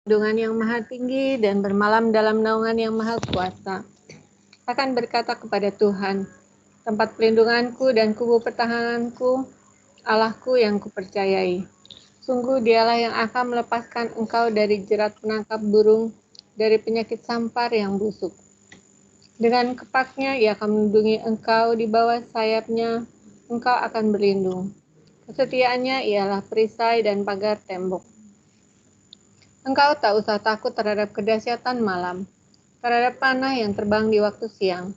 perlindungan yang maha tinggi dan bermalam dalam naungan yang maha kuasa. Akan berkata kepada Tuhan, tempat perlindunganku dan kubu pertahananku, Allahku yang kupercayai. Sungguh dialah yang akan melepaskan engkau dari jerat penangkap burung, dari penyakit sampar yang busuk. Dengan kepaknya ia akan melindungi engkau, di bawah sayapnya engkau akan berlindung. Kesetiaannya ialah perisai dan pagar tembok. Engkau tak usah takut terhadap kedahsyatan malam, terhadap panah yang terbang di waktu siang,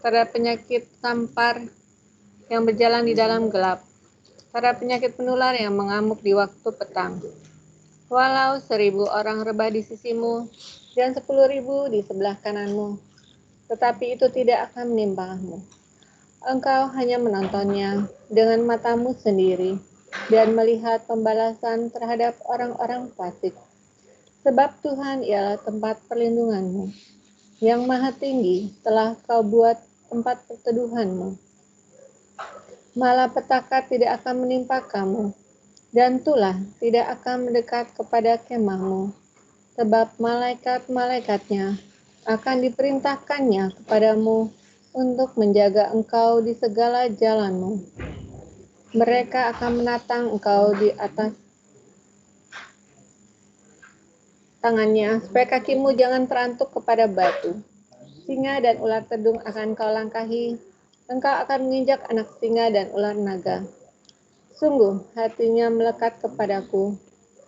terhadap penyakit sampar yang berjalan di dalam gelap, terhadap penyakit penular yang mengamuk di waktu petang. Walau 1.000 orang rebah di sisimu dan 10.000 di sebelah kananmu, tetapi itu tidak akan menimpamu. Engkau hanya menontonnya dengan matamu sendiri dan melihat pembalasan terhadap orang-orang fasik. Sebab Tuhan ialah tempat perlindunganmu, yang maha tinggi telah kau buat tempat perteduhanmu. Malapetaka tidak akan menimpa kamu, dan tulah tidak akan mendekat kepada kemahmu, sebab malaikat-malaikatnya akan diperintahkannya kepadamu untuk menjaga engkau di segala jalanmu. Mereka akan menatang engkau di atas tangannya, supaya kakimu jangan terantuk kepada batu. Singa dan ular tedung akan kau langkahi, engkau akan menginjak anak singa dan ular naga. Sungguh hatinya melekat kepadaku,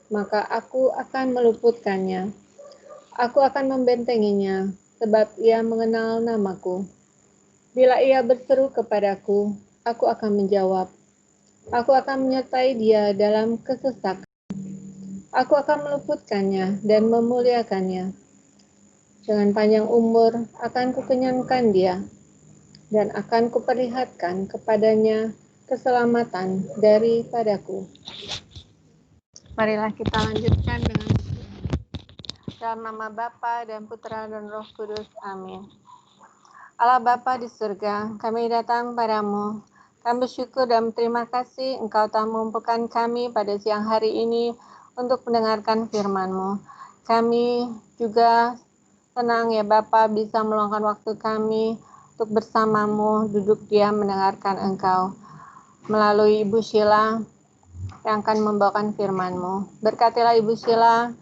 maka aku akan meluputkannya. Aku akan membentenginya, sebab ia mengenal namaku. Bila ia berseru kepadaku, aku akan menjawab. Aku akan menyertai dia dalam kesesakan. Aku akan meluputkannya dan memuliakannya. Dengan panjang umur akan kukenyangkan dia, dan akan kuperlihatkan kepadanya keselamatan daripadaku. Marilah kita lanjutkan dengan dalam nama Bapa dan Putra dan Roh Kudus. Amin. Allah Bapa di surga, kami datang padamu. Kami bersyukur dan berterima kasih Engkau telah mengumpulkan kami pada siang hari ini untuk mendengarkan firman-Mu. Kami juga senang ya Bapa bisa meluangkan waktu kami untuk bersamamu, duduk diam mendengarkan Engkau. Melalui Ibu Sheila yang akan membawakan firman-Mu. Berkatilah Ibu Sheila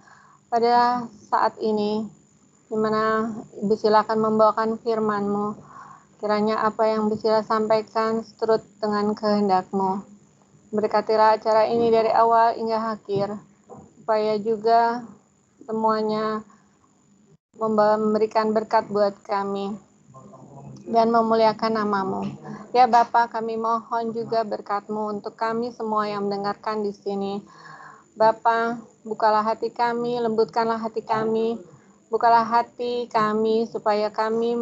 pada saat ini, di mana Ibu Sheila akan membawakan firman-Mu. Kiranya apa yang Ibu Sheila sampaikan seturut dengan kehendak-Mu. Berkatilah acara ini dari awal hingga akhir, supaya juga semuanya memberikan berkat buat kami dan memuliakan nama-Mu. Ya Bapa, kami mohon juga berkat-Mu untuk kami semua yang mendengarkan di sini. Bapa, bukalah hati kami, lembutkanlah hati kami, bukalah hati kami supaya kami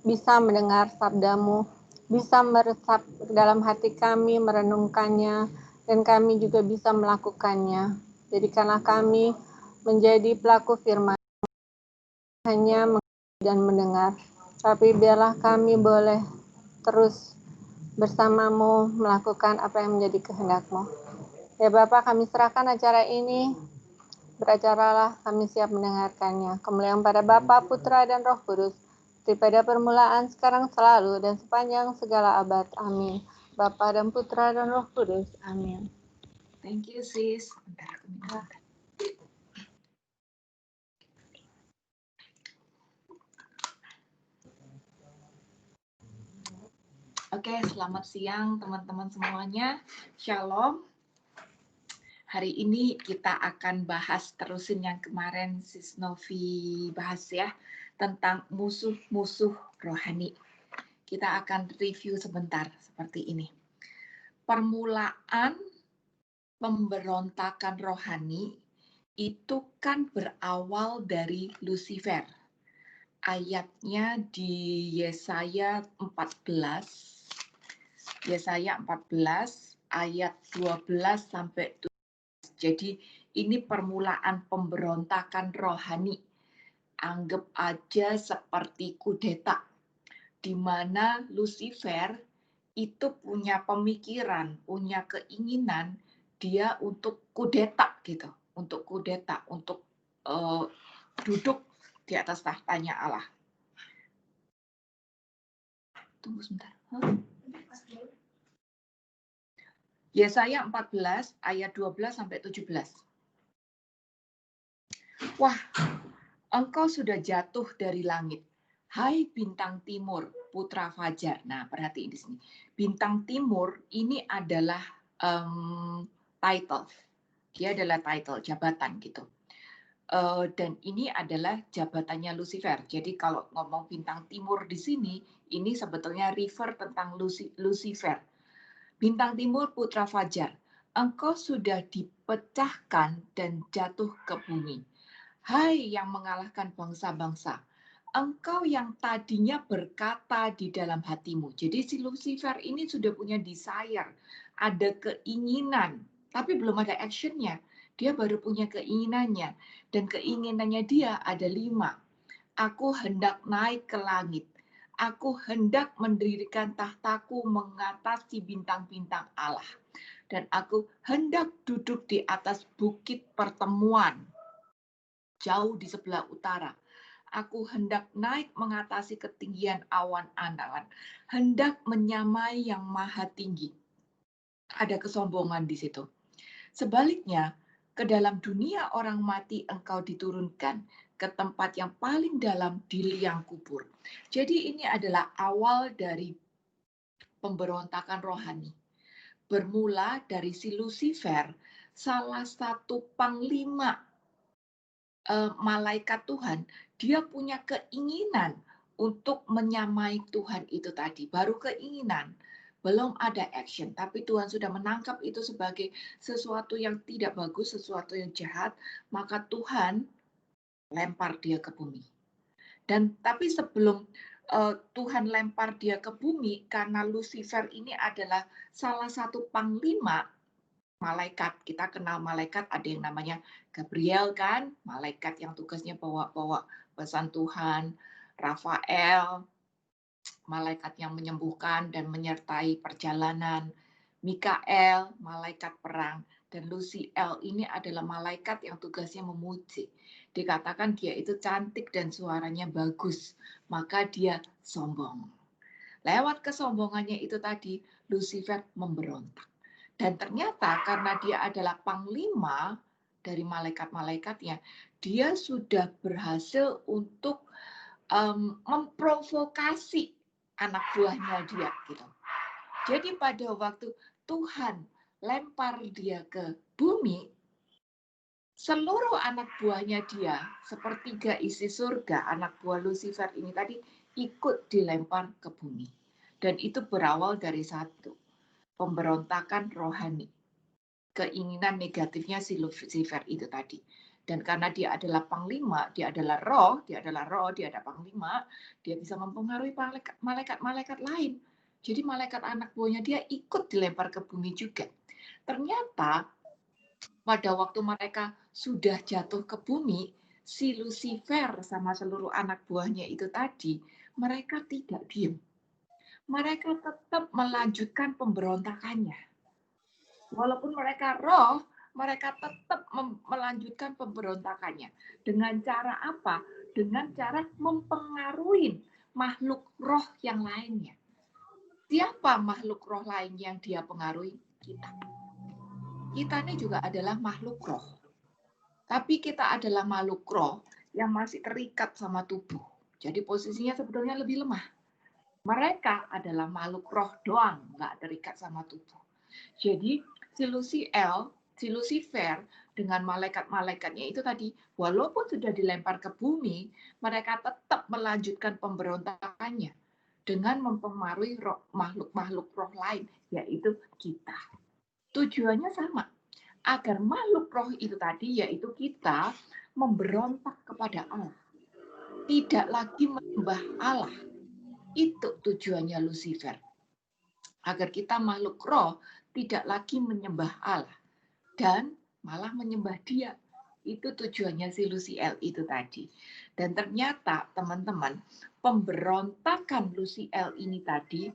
bisa mendengar sabda-Mu, bisa meresap dalam hati kami, merenungkannya, dan kami juga bisa melakukannya. Jadikanlah kami menjadi pelaku firman, hanya mengerti dan mendengar, tapi biarlah kami boleh terus bersama-Mu melakukan apa yang menjadi kehendak-Mu. Ya Bapa, kami serahkan acara ini, beracaralah kami siap mendengarkannya. Kemuliaan pada Bapa, Putra, dan Roh Kudus, daripada permulaan, sekarang, selalu, dan sepanjang segala abad. Amin. Bapa dan Putra dan Roh Kudus. Amin. Thank you, sis. Bentar, aku minum. Oke, selamat siang teman-teman semuanya. Shalom. Hari ini kita akan bahas terusin yang kemarin Sis Novi bahas ya, tentang musuh-musuh rohani. Kita akan review sebentar seperti ini. Permulaan pemberontakan rohani itu kan berawal dari Lucifer. Ayatnya di Yesaya 14 ayat 12 sampai 17. Jadi ini permulaan pemberontakan rohani. Anggap aja seperti kudeta, di mana Lucifer itu punya pemikiran, punya keinginan dia untuk kudeta gitu, untuk duduk di atas tahtanya Allah. Tunggu sebentar. Yesaya 14 ayat 12 sampai 17. Wah, engkau sudah jatuh dari langit. Hai bintang timur, putra fajar. Nah, perhatiin di sini. Bintang timur ini adalah title. Dia adalah title, jabatan gitu. Dan ini adalah jabatannya Lucifer. Jadi kalau ngomong bintang timur di sini, ini sebetulnya refer tentang Lucifer. Bintang timur putra fajar, engkau sudah dipecahkan dan jatuh ke bumi. Hai yang mengalahkan bangsa-bangsa, engkau yang tadinya berkata di dalam hatimu. Jadi si Lucifer ini sudah punya desire, ada keinginan, tapi belum ada actionnya. Dia baru punya keinginannya, dan keinginannya dia ada 5. Aku hendak naik ke langit. Aku hendak mendirikan tahtaku mengatasi bintang-bintang Allah. Dan aku hendak duduk di atas bukit pertemuan, jauh di sebelah utara. Aku hendak naik mengatasi ketinggian awan andalan. Hendak menyamai yang maha tinggi. Ada kesombongan di situ. Sebaliknya, ke dalam dunia orang mati engkau diturunkan, ke tempat yang paling dalam di liang kubur. Jadi ini adalah awal dari pemberontakan rohani. Bermula dari si Lucifer, salah satu panglima malaikat Tuhan, dia punya keinginan untuk menyamai Tuhan itu tadi. Baru keinginan, belum ada action. Tapi Tuhan sudah menangkap itu sebagai sesuatu yang tidak bagus, sesuatu yang jahat. Maka Tuhan lempar dia ke bumi. Dan tapi sebelum Tuhan lempar dia ke bumi, karena Lucifer ini adalah salah satu panglima malaikat. Kita kenal malaikat, ada yang namanya Gabriel kan, malaikat yang tugasnya bawa-bawa pesan Tuhan. Rafael, malaikat yang menyembuhkan dan menyertai perjalanan. Mikael, malaikat perang. Dan Luciel ini adalah malaikat yang tugasnya memuji. Dikatakan dia itu cantik dan suaranya bagus, maka dia sombong. Lewat kesombongannya itu tadi, Lucifer memberontak. Dan ternyata karena dia adalah panglima dari malaikat-malaikatnya, dia sudah berhasil untuk memprovokasi anak buahnya dia. Gitu. Jadi pada waktu Tuhan lempar dia ke bumi, seluruh anak buahnya dia, sepertiga isi surga, anak buah Lucifer ini tadi ikut dilempar ke bumi. Dan itu berawal dari satu, pemberontakan rohani. Keinginan negatifnya si Lucifer itu tadi. Dan karena dia adalah panglima, dia adalah roh, dia adalah panglima, dia bisa mempengaruhi malaikat-malaikat lain. Jadi malaikat anak buahnya dia ikut dilempar ke bumi juga. Ternyata pada waktu mereka sudah jatuh ke bumi, si Lucifer sama seluruh anak buahnya itu tadi, mereka tidak diam. Mereka tetap melanjutkan pemberontakannya. Walaupun mereka roh, mereka tetap melanjutkan pemberontakannya. Dengan cara apa? Dengan cara mempengaruhi makhluk roh yang lainnya. Siapa makhluk roh lain yang dia pengaruhi? Kita. Kita ini juga adalah makhluk roh. Tapi kita adalah makhluk roh yang masih terikat sama tubuh. Jadi posisinya sebetulnya lebih lemah. Mereka adalah makhluk roh doang, nggak terikat sama tubuh. Jadi si Lucifer dengan malaikat-malaikatnya itu tadi, walaupun sudah dilempar ke bumi, mereka tetap melanjutkan pemberontakannya dengan mempengaruhi makhluk-makhluk roh lain, yaitu kita. Tujuannya sama, agar makhluk roh itu tadi, yaitu kita, memberontak kepada Allah. Tidak lagi menyembah Allah. Itu tujuannya Lucifer. Agar kita makhluk roh tidak lagi menyembah Allah dan malah menyembah Dia. Itu tujuannya si Luciel itu tadi. Dan ternyata teman-teman, pemberontakan Luciel ini tadi,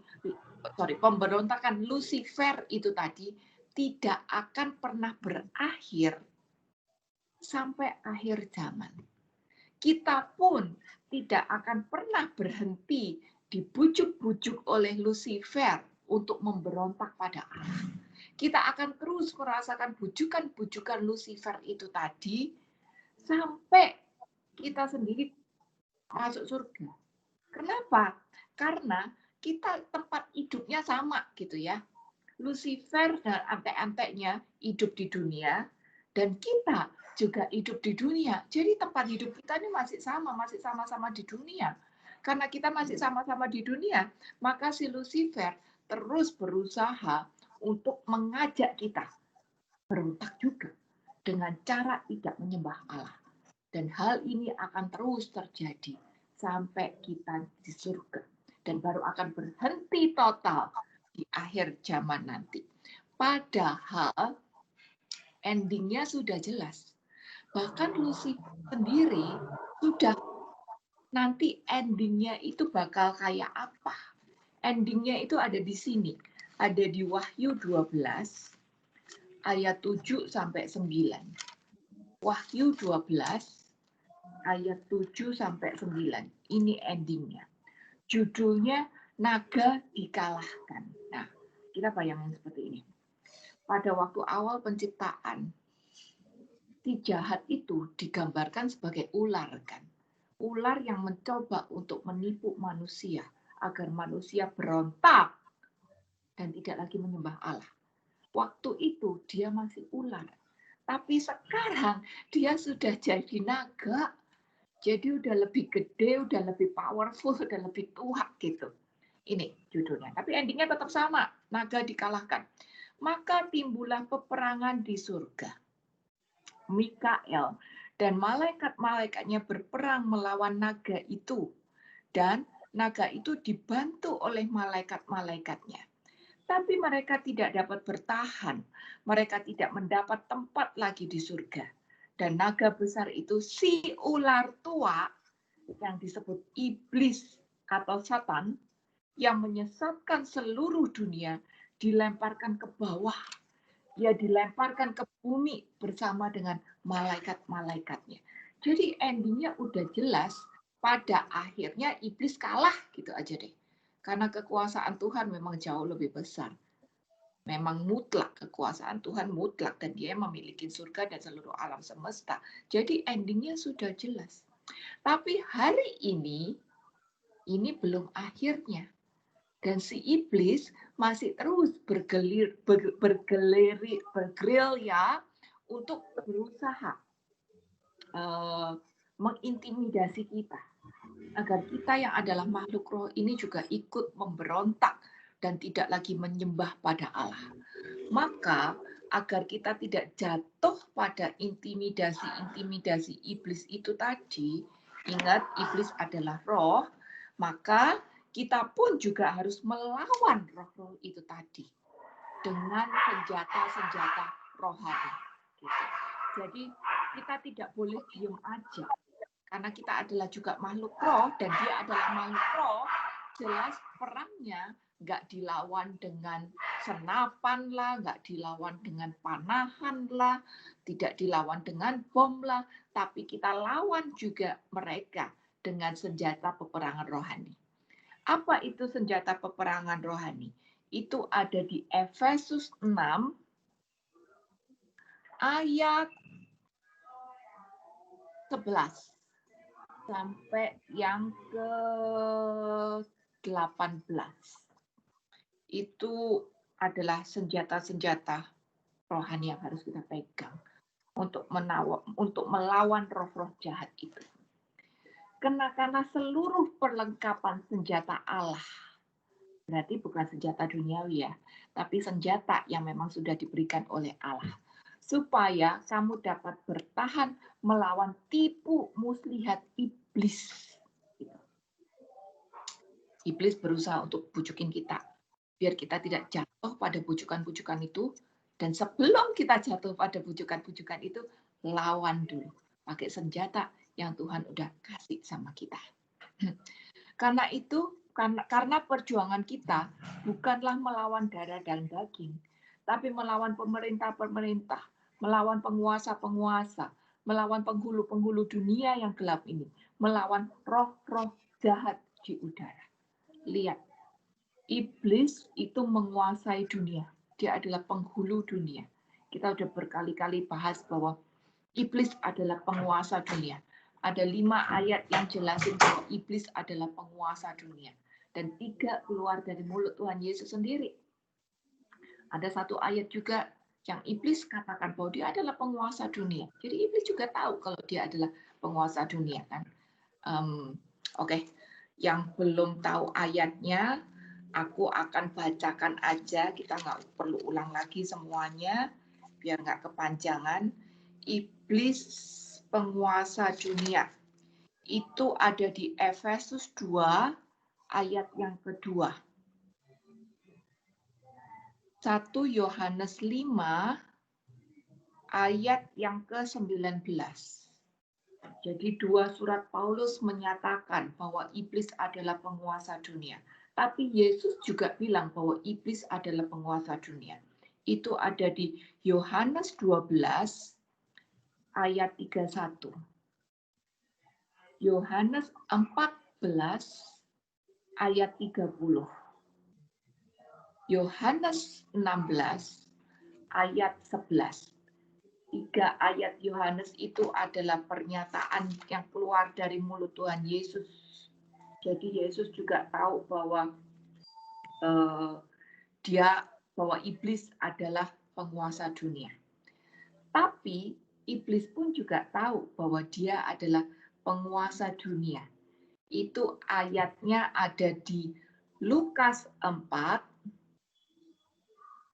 pemberontakan Lucifer itu tadi tidak akan pernah berakhir sampai akhir zaman. Kita pun tidak akan pernah berhenti dibujuk-bujuk oleh Lucifer untuk memberontak pada Allah. Kita akan terus merasakan bujukan-bujukan Lucifer itu tadi sampai kita sendiri masuk surga. Kenapa? Karena kita tempat hidupnya sama gitu ya. Lucifer dan antek-anteknya hidup di dunia, dan kita juga hidup di dunia. Jadi tempat hidup kita ini masih sama, masih sama-sama di dunia. Karena kita masih sama-sama di dunia, maka si Lucifer terus berusaha untuk mengajak kita berontak juga dengan cara tidak menyembah Allah. Dan hal ini akan terus terjadi sampai kita di surga. Dan baru akan berhenti total di akhir zaman nanti. Padahal endingnya sudah jelas. Bahkan Lucifer sendiri sudah nanti endingnya itu bakal kayak apa. Endingnya itu ada di sini. Ada di Wahyu 12 ayat 7 sampai 9. Wahyu 12 ayat 7 sampai 9. Ini endingnya. Judulnya Naga Dikalahkan. Nah, kita bayangin seperti ini. Pada waktu awal penciptaan, si jahat itu digambarkan sebagai ular kan. Ular yang mencoba untuk menipu manusia agar manusia berontak dan tidak lagi menyembah Allah. Waktu itu dia masih ular. Tapi sekarang dia sudah jadi naga. Jadi udah lebih gede, udah lebih powerful, udah lebih tua gitu. Ini judulnya. Tapi endingnya tetap sama. Naga dikalahkan. Maka timbullah peperangan di surga. Mikael dan malaikat-malaikatnya berperang melawan naga itu. Dan naga itu dibantu oleh malaikat-malaikatnya. Tapi mereka tidak dapat bertahan. Mereka tidak mendapat tempat lagi di surga. Dan naga besar itu si ular tua yang disebut iblis atau Satan yang menyesatkan seluruh dunia dilemparkan ke bawah. Dia dilemparkan ke bumi bersama dengan malaikat-malaikatnya. Jadi endingnya udah jelas, pada akhirnya iblis kalah gitu aja deh. Karena kekuasaan Tuhan memang jauh lebih besar. Memang mutlak, kekuasaan Tuhan mutlak, dan dia memiliki surga dan seluruh alam semesta. Jadi endingnya sudah jelas. Tapi hari ini belum akhirnya. Dan si iblis masih terus bergerilya untuk berusaha mengintimidasi kita. Agar kita yang adalah makhluk roh ini juga ikut memberontak dan tidak lagi menyembah pada Allah. Maka agar kita tidak jatuh pada intimidasi iblis itu tadi, ingat iblis adalah roh, maka kita pun juga harus melawan roh-roh itu tadi dengan senjata-senjata rohani. Gitu. Jadi kita tidak boleh diam aja, karena kita adalah juga makhluk roh dan dia adalah makhluk roh. Jelas perangnya nggak dilawan dengan senapan lah, nggak dilawan dengan panahan lah, tidak dilawan dengan bom lah, tapi kita lawan juga mereka dengan senjata peperangan rohani. Apa itu senjata peperangan rohani? Itu ada di Efesus 6 ayat 11 sampai yang ke-18. Itu adalah senjata-senjata rohani yang harus kita pegang untuk melawan roh-roh jahat itu. Kenakanlah seluruh perlengkapan senjata Allah. Berarti bukan senjata duniawi ya, tapi senjata yang memang sudah diberikan oleh Allah. Supaya kamu dapat bertahan melawan tipu muslihat iblis. Iblis berusaha untuk bujukin kita, biar kita tidak jatuh pada bujukan-bujukan itu. Dan sebelum kita jatuh pada bujukan-bujukan itu, lawan dulu. Pakai senjata yang Tuhan udah kasih sama kita. Karena itu, karena perjuangan kita bukanlah melawan darah dan daging, tapi melawan pemerintah-pemerintah, melawan penguasa-penguasa, melawan penghulu-penghulu dunia yang gelap ini, melawan roh-roh jahat di udara. Lihat, iblis itu menguasai dunia. Dia adalah penghulu dunia. Kita sudah berkali-kali bahas bahwa iblis adalah penguasa dunia. Ada 5 ayat yang jelasin bahwa iblis adalah penguasa dunia. Dan 3 keluar dari mulut Tuhan Yesus sendiri. Ada 1 ayat juga yang iblis katakan bahwa dia adalah penguasa dunia. Jadi iblis juga tahu kalau dia adalah penguasa dunia, kan? Oke. Yang belum tahu ayatnya, aku akan bacakan aja. Kita nggak perlu ulang lagi semuanya, biar nggak kepanjangan. Iblis penguasa dunia itu ada di Efesus 2 ayat yang kedua. 1 Yohanes 5 ayat yang ke-19. Jadi 2 surat Paulus menyatakan bahwa iblis adalah penguasa dunia. Tapi Yesus juga bilang bahwa iblis adalah penguasa dunia. Itu ada di Yohanes 12 ayat 31. Yohanes 14 ayat 30. Yohanes 16 ayat 11. 3 ayat Yohanes itu adalah pernyataan yang keluar dari mulut Tuhan Yesus. Jadi Yesus juga tahu bahwa bahwa iblis adalah penguasa dunia. Tapi iblis pun juga tahu bahwa dia adalah penguasa dunia. Itu ayatnya ada di Lukas 4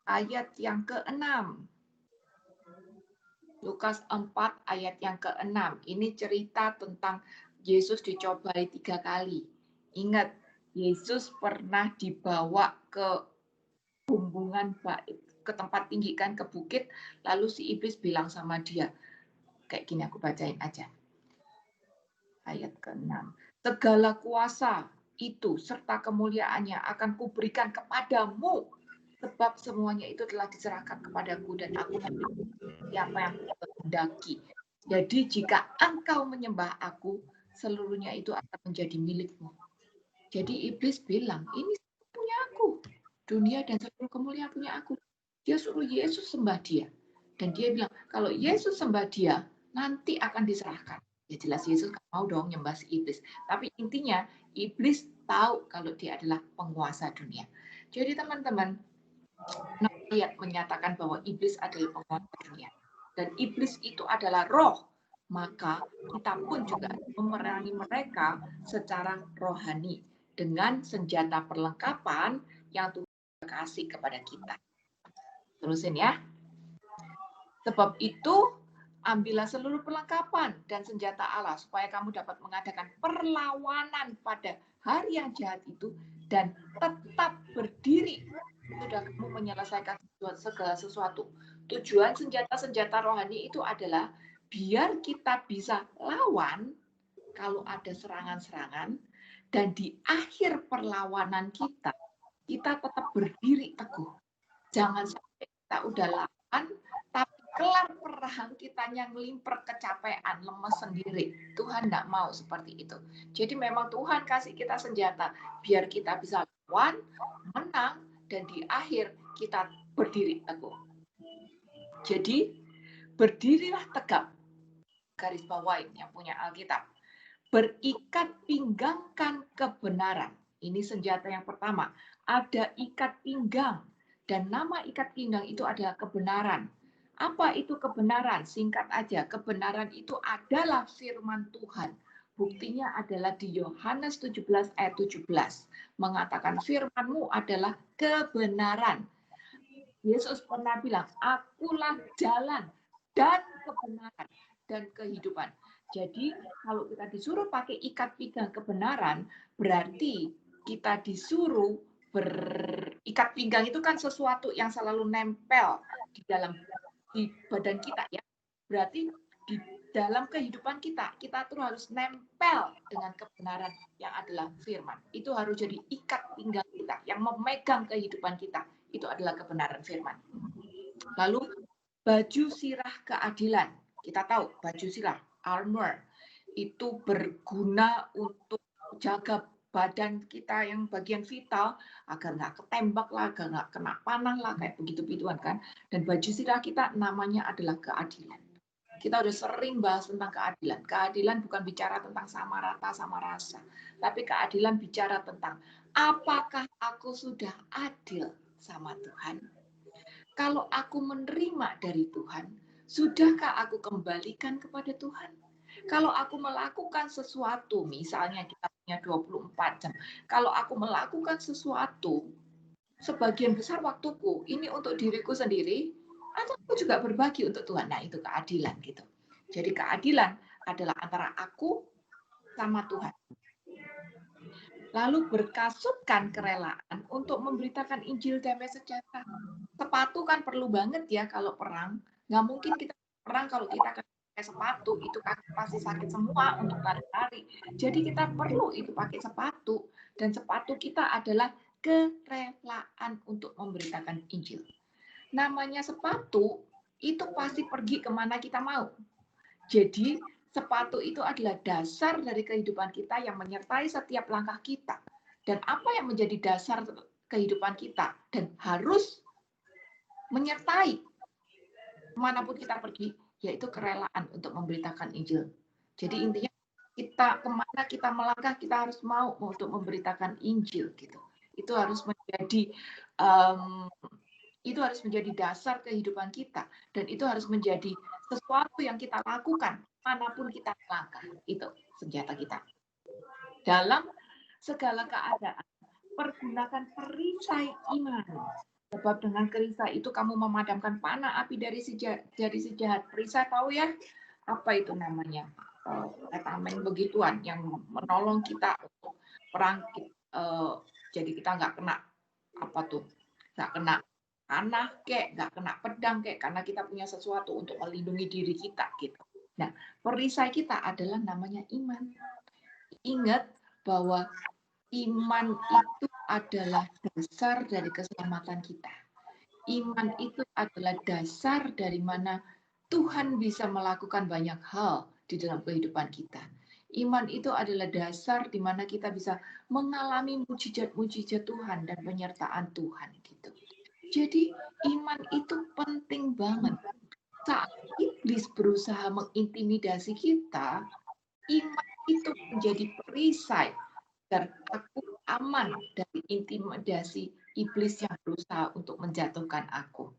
ayat yang ke-6. Lukas 4 ayat yang ke-6. Ini cerita tentang Yesus dicobai 3 kali. Ingat, Yesus pernah dibawa ke bumbungan ke tempat tinggi, kan, ke bukit, lalu si iblis bilang sama dia, kayak gini, aku bacain aja. Ayat ke-6. Segala kuasa itu serta kemuliaannya akan kuberikan kepadamu, sebab semuanya itu telah diserahkan kepadaku dan aku memberi siapa yang kehendaki. Jadi jika engkau menyembah aku, seluruhnya itu akan menjadi milikmu. Jadi iblis bilang, ini punya aku. Dunia dan seluruh kemuliaan punya aku. Dia suruh Yesus sembah dia. Dan dia bilang, kalau Yesus sembah dia, nanti akan diserahkan. Ya jelas Yesus gak mau dong nyembah si iblis. Tapi intinya, iblis tahu kalau dia adalah penguasa dunia. Jadi teman-teman, ayat menyatakan bahwa iblis adalah penguasa dunia. Dan iblis itu adalah roh. Maka kita pun juga memerangi mereka secara rohani. Dengan senjata perlengkapan yang Tuhan kasih kepada kita. Terusin ya. Sebab itu, ambillah seluruh perlengkapan dan senjata Allah supaya kamu dapat mengadakan perlawanan pada hari yang jahat itu dan tetap berdiri. Sudah kamu menyelesaikan segala sesuatu. Tujuan senjata-senjata rohani itu adalah biar kita bisa lawan kalau ada serangan-serangan, dan di akhir perlawanan kita tetap berdiri teguh. Jangan sampai kita udah lawan, tapi kelar perang kitanya ngelimper kecapean, lemes sendiri. Tuhan tidak mau seperti itu. Jadi memang Tuhan kasih kita senjata, biar kita bisa lawan, menang, dan di akhir kita berdiri teguh. Jadi berdirilah tegap. Garis bawain yang punya Alkitab. Berikat pinggangkan kebenaran. Ini senjata yang pertama. Ada ikat pinggang. Dan nama ikat pinggang itu adalah kebenaran. Apa itu kebenaran? Singkat aja. Kebenaran itu adalah firman Tuhan. Buktinya adalah di Yohanes 17 ayat 17. Mengatakan firman-Mu adalah kebenaran. Yesus pernah bilang, akulah jalan dan kebenaran dan kehidupan. Jadi kalau kita disuruh pakai ikat pinggang kebenaran, berarti kita disuruh berikat pinggang itu kan sesuatu yang selalu nempel di badan kita, ya. Berarti di dalam kehidupan kita tuh harus nempel dengan kebenaran yang adalah firman. Itu harus jadi ikat pinggang kita yang memegang kehidupan kita. Itu adalah kebenaran firman. Lalu baju sirah keadilan. Kita tahu baju silah, armor, itu berguna untuk jaga badan kita yang bagian vital agar nggak ketembak lah, agar nggak kena panah lah, kayak begitu-begituan kan. Dan baju silah kita namanya adalah keadilan. Kita udah sering bahas tentang keadilan. Keadilan bukan bicara tentang sama rata, sama rasa. Tapi keadilan bicara tentang apakah aku sudah adil sama Tuhan? Kalau aku menerima dari Tuhan, sudahkah aku kembalikan kepada Tuhan? Kalau aku melakukan sesuatu, misalnya kita punya 24 jam, kalau aku melakukan sesuatu, sebagian besar waktuku, ini untuk diriku sendiri, atau aku juga berbagi untuk Tuhan. Nah, itu keadilan gitu. Jadi keadilan adalah antara aku sama Tuhan. Lalu berkasutkan kerelaan untuk memberitakan Injil damai sejahtera. Sepatu kan perlu banget ya kalau perang. Nggak mungkin kita perang kalau kita pakai sepatu, itu kaki pasti sakit semua untuk lari-lari. Jadi kita perlu itu pakai sepatu. Dan sepatu kita adalah kerelaan untuk memberitakan Injil. Namanya sepatu, itu pasti pergi kemana kita mau. Jadi sepatu itu adalah dasar dari kehidupan kita yang menyertai setiap langkah kita. Dan apa yang menjadi dasar kehidupan kita dan harus menyertai kemanapun kita pergi, yaitu kerelaan untuk memberitakan Injil. Jadi intinya kita kemana kita melangkah, kita harus mau untuk memberitakan Injil gitu. Itu harus menjadi dasar kehidupan kita, dan itu harus menjadi sesuatu yang kita lakukan manapun kita melangkah. Itu senjata kita. Dalam segala keadaan, pergunakan perisai iman. Sebab dengan perisai itu kamu memadamkan panah api dari si jahat. Perisai tahu ya? Apa itu namanya? Retamen begituan yang menolong kita untuk perang. Jadi kita nggak kena nggak kena panah kek, nggak kena pedang kek, karena kita punya sesuatu untuk melindungi diri kita gitu. Nah, perisai kita adalah namanya iman. Ingat bahwa iman itu adalah dasar dari keselamatan kita. Iman itu adalah dasar dari mana Tuhan bisa melakukan banyak hal di dalam kehidupan kita. Iman itu adalah dasar di mana kita bisa mengalami mujizat-mujizat Tuhan dan penyertaan Tuhan gitu. Jadi iman itu penting banget. Saat iblis berusaha mengintimidasi kita, iman itu menjadi perisai agar aku aman dari intimidasi iblis yang berusaha untuk menjatuhkan aku.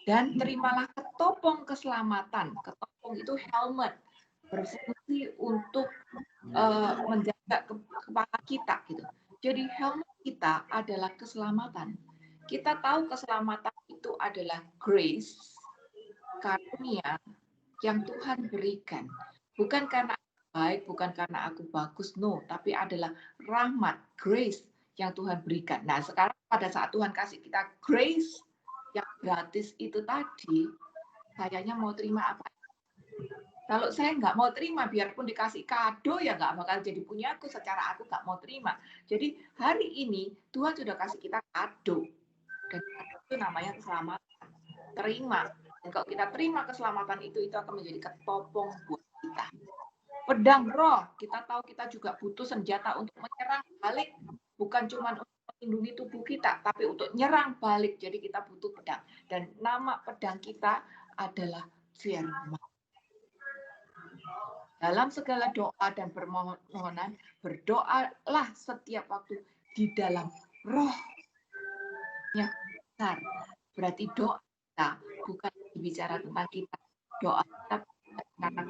Dan terimalah ketopong keselamatan. Ketopong itu helmet, berfungsi untuk menjaga kepala kita gitu. Jadi helmet kita adalah keselamatan. Kita tahu keselamatan itu adalah grace, karunia yang Tuhan berikan. Bukan karena baik, bukan karena aku bagus, no, tapi adalah rahmat, grace yang Tuhan berikan. Nah, sekarang pada saat Tuhan kasih kita grace yang gratis itu tadi, kayaknya mau terima apa? Kalau saya nggak mau terima, biarpun dikasih kado, ya nggak bakal jadi punyaku secara aku nggak mau terima. Jadi hari ini Tuhan sudah kasih kita kado. Dan itu namanya keselamatan. Terima. Dan kalau kita terima keselamatan itu akan menjadi ketopong buat kita. Pedang roh, kita tahu kita juga butuh senjata untuk menyerang balik. Bukan cuma untuk melindungi tubuh kita, tapi untuk nyerang balik. Jadi kita butuh pedang. Dan nama pedang kita adalah firman. Dalam segala doa dan permohonan, berdoalah setiap waktu di dalam rohnya besar. Berarti doa kita bukan bicara tentang kita. Doa kita karena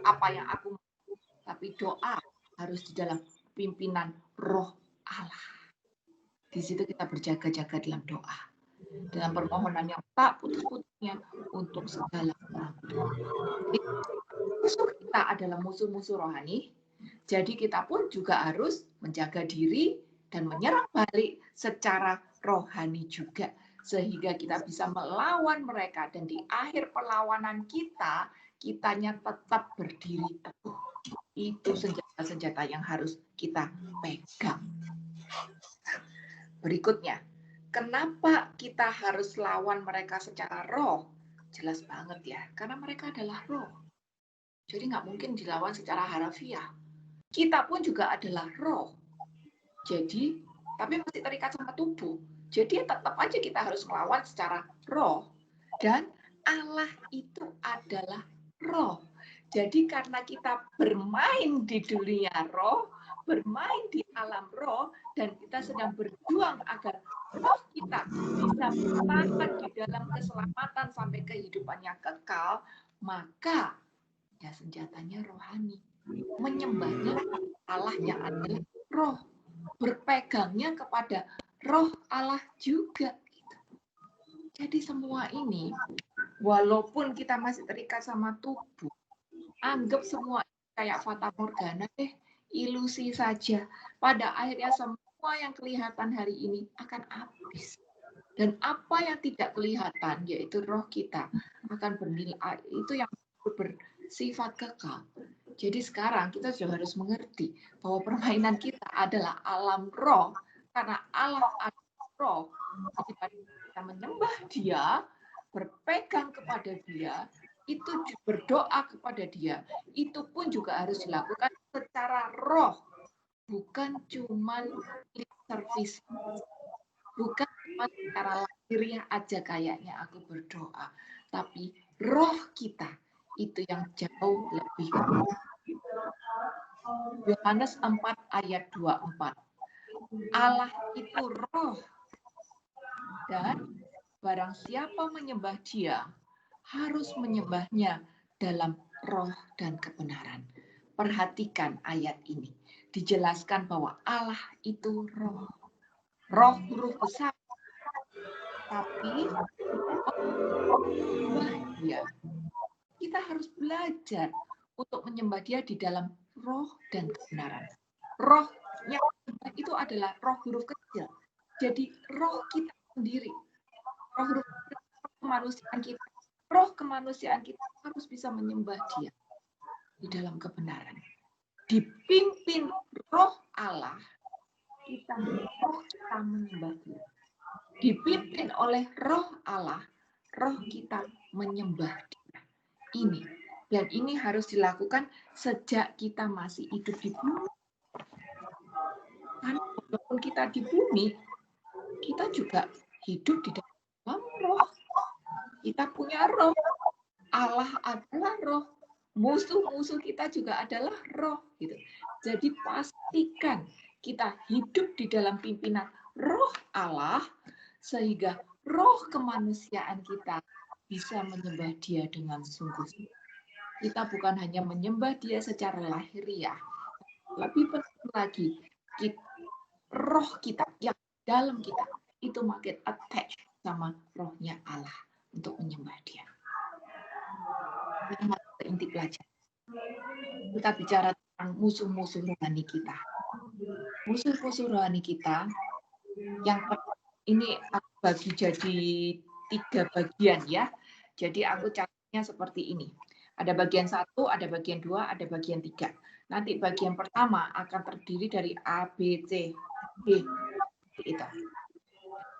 apa yang aku mau, tapi doa harus di dalam pimpinan roh Allah. Di situ kita berjaga-jaga dalam doa. Dalam permohonan yang tak putus-putusnya untuk segala orang. Musuh kita adalah musuh-musuh rohani, jadi kita pun juga harus menjaga diri dan menyerang balik secara rohani juga, sehingga kita bisa melawan mereka, dan di akhir perlawanan kitanya tetap berdiri teguh. Itu senjata-senjata yang harus kita pegang. Berikutnya, kenapa kita harus lawan mereka secara roh? Jelas banget ya, karena mereka adalah roh. Jadi nggak mungkin dilawan secara harafiah. Kita pun juga adalah roh. Jadi, tapi masih terikat sama tubuh. Jadi tetap aja kita harus melawan secara roh. Dan Allah itu adalah roh. Jadi karena kita bermain di dunia roh, bermain di alam roh, dan kita sedang berjuang agar roh kita bisa bertahan di dalam keselamatan sampai kehidupannya kekal, maka ya senjatanya rohani. Menyembahnya Allah yang adalah roh. Berpegangnya kepada roh Allah juga. Jadi semua ini, walaupun kita masih terikat sama tubuh, anggap semua kayak fata morgana deh, ilusi saja. Pada akhirnya semua yang kelihatan hari ini akan habis. Dan apa yang tidak kelihatan, yaitu roh kita, akan bernilai, itu yang bersifat kekal. Jadi sekarang kita sudah harus mengerti bahwa permainan kita adalah alam roh, karena Allah adalah roh. Jadi kita menyembah Dia, berpegang kepada Dia, itu berdoa kepada Dia, itu pun juga harus dilakukan secara roh, bukan cuma lip service, bukan cuma secara lahiriah aja kayaknya aku berdoa, tapi roh kita itu yang jauh lebih. Yohanes 4 ayat 24. Allah itu roh, dan barang siapa menyembah Dia harus menyembahnya dalam roh dan kebenaran. Perhatikan ayat ini. Dijelaskan bahwa Allah itu roh. Roh huruf besar. Tapi Dia, kita harus belajar untuk menyembah Dia di dalam roh dan kebenaran. Roh yang itu adalah roh huruf kecil. Jadi roh kita sendiri, roh huruf kemanusiaan kita, roh kemanusiaan kita harus bisa menyembah Dia di dalam kebenaran. Dipimpin roh Allah, kita menyembah Dia. Dipimpin oleh roh Allah, roh kita menyembah Dia. Ini. Dan ini harus dilakukan sejak kita masih hidup di bumi. Karena walaupun kita di bumi, kita juga hidup di dalam roh. Kita punya roh. Allah adalah roh. Musuh-musuh kita juga adalah roh. Gitu. Jadi pastikan kita hidup di dalam pimpinan roh Allah, sehingga roh kemanusiaan kita bisa menyembah Dia dengan sungguh-sungguh. Kita bukan hanya menyembah Dia secara lahiriah, lebih penting lagi, roh kita yang dalam kita itu makin attach sama rohnya Allah untuk menyembah Dia. Ini inti pelajaran. Kita bicara tentang musuh-musuh rohani kita. Musuh-musuh rohani kita yang ini aku bagi jadi 3 bagian ya. Jadi aku catatnya seperti ini. Ada bagian 1, ada bagian 2, ada bagian 3. Nanti bagian pertama akan terdiri dari A, B, C, D. Itu.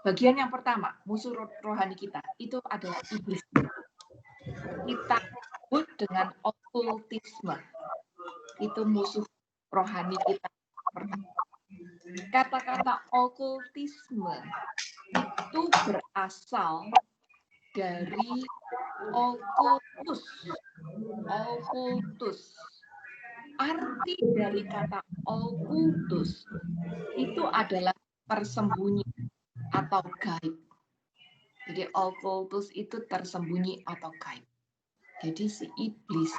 Bagian yang pertama, musuh rohani kita, itu adalah iblis. Kita sebut dengan okultisme. Itu musuh rohani kita. Kata-kata okultisme itu berasal dari okultus. Okultus. Arti dari kata okultus itu adalah tersembunyi atau gaib. Jadi okultus itu tersembunyi atau gaib. Jadi si iblis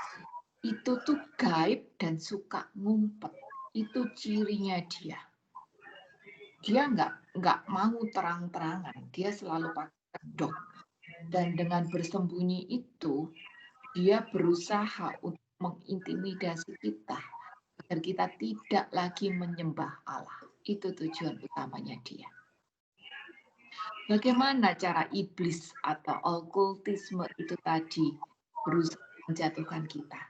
itu tuh gaib dan suka ngumpet. Itu cirinya dia. Dia nggak mau terang-terangan. Dia selalu pakai kedok. Dan dengan bersembunyi itu, dia berusaha untuk mengintimidasi kita agar kita tidak lagi menyembah Allah. Itu tujuan utamanya dia. Bagaimana cara iblis atau okultisme itu tadi berusaha menjatuhkan kita?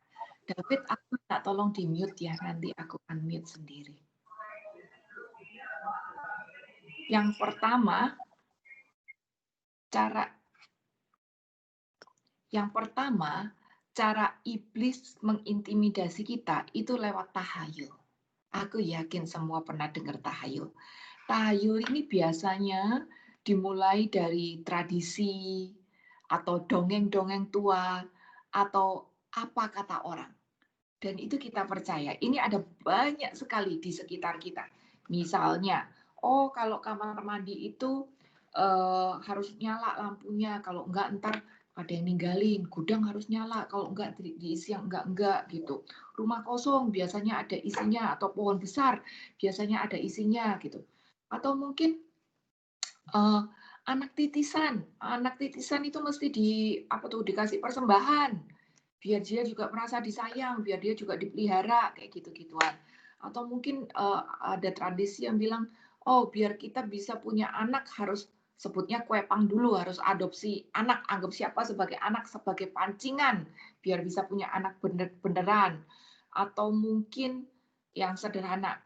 David, aku tak tolong di mute ya, nanti aku akan mute sendiri. Yang pertama, cara Yang pertama, cara iblis mengintimidasi kita itu lewat tahayul. Aku yakin semua pernah dengar tahayul. Tahayul ini biasanya dimulai dari tradisi atau dongeng-dongeng tua atau apa kata orang. Dan itu kita percaya. Ini ada banyak sekali di sekitar kita. Misalnya, oh kalau kamar mandi itu harus nyala lampunya, kalau enggak ntar ada yang ninggalin, gudang harus nyala, kalau enggak diisi yang enggak gitu. Rumah kosong biasanya ada isinya, atau pohon besar biasanya ada isinya gitu. Atau mungkin anak titisan itu mesti dikasih persembahan biar dia juga merasa disayang, biar dia juga dipelihara kayak gitu-gituan. Atau mungkin ada tradisi yang bilang, oh biar kita bisa punya anak harus sebutnya kuepang dulu, harus adopsi anak, anggap siapa sebagai anak sebagai pancingan biar bisa punya anak beneran. Atau mungkin yang sederhana,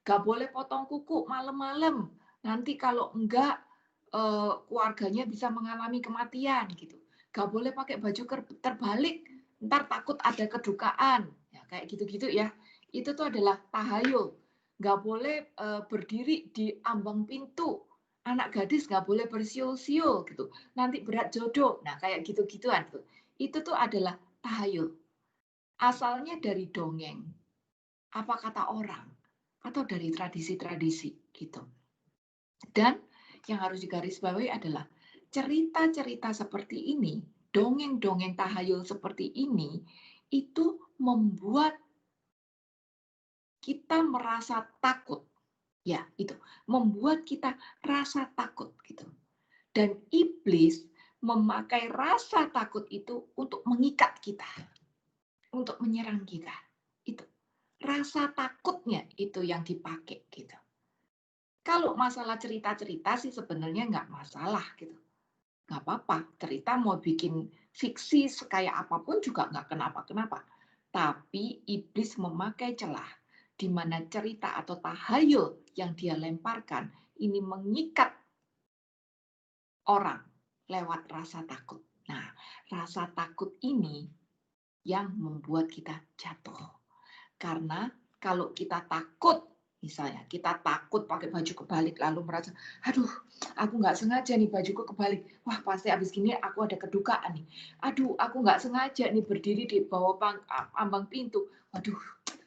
gak boleh potong kuku malam-malam. Nanti kalau enggak keluarganya bisa mengalami kematian gitu. Gak boleh pakai baju terbalik, ntar takut ada kedukaan. Ya, kayak gitu-gitu ya. Itu tuh adalah tahayul. Gak boleh berdiri di ambang pintu. Anak gadis gak boleh bersiul-siul gitu. Nanti berat jodoh. Nah, kayak gitu-gituan tuh. Itu tuh adalah tahayul. Asalnya dari dongeng, apa kata orang, atau dari tradisi-tradisi gitu. Dan yang harus digarisbawahi adalah cerita-cerita seperti ini, dongeng-dongeng tahayul seperti ini, itu membuat kita merasa takut. Ya, itu. Membuat kita rasa takut gitu. Dan iblis memakai rasa takut itu untuk mengikat kita, untuk menyerang kita. Itu. Rasa takutnya itu yang dipakai gitu. Kalau masalah cerita-cerita sih sebenarnya nggak masalah gitu. Nggak apa-apa, cerita mau bikin fiksi kayak apapun juga nggak kenapa-kenapa. Tapi iblis memakai celah di mana cerita atau tahayul yang dia lemparkan ini mengikat orang lewat rasa takut. Nah, rasa takut ini yang membuat kita jatuh. Karena kalau kita takut, misalnya kita takut pakai baju kebalik lalu merasa, aduh, aku nggak sengaja nih bajuku kebalik. Wah, pasti habis gini aku ada kedukaan nih. Aduh, aku nggak sengaja nih berdiri di bawah ambang pintu. Waduh,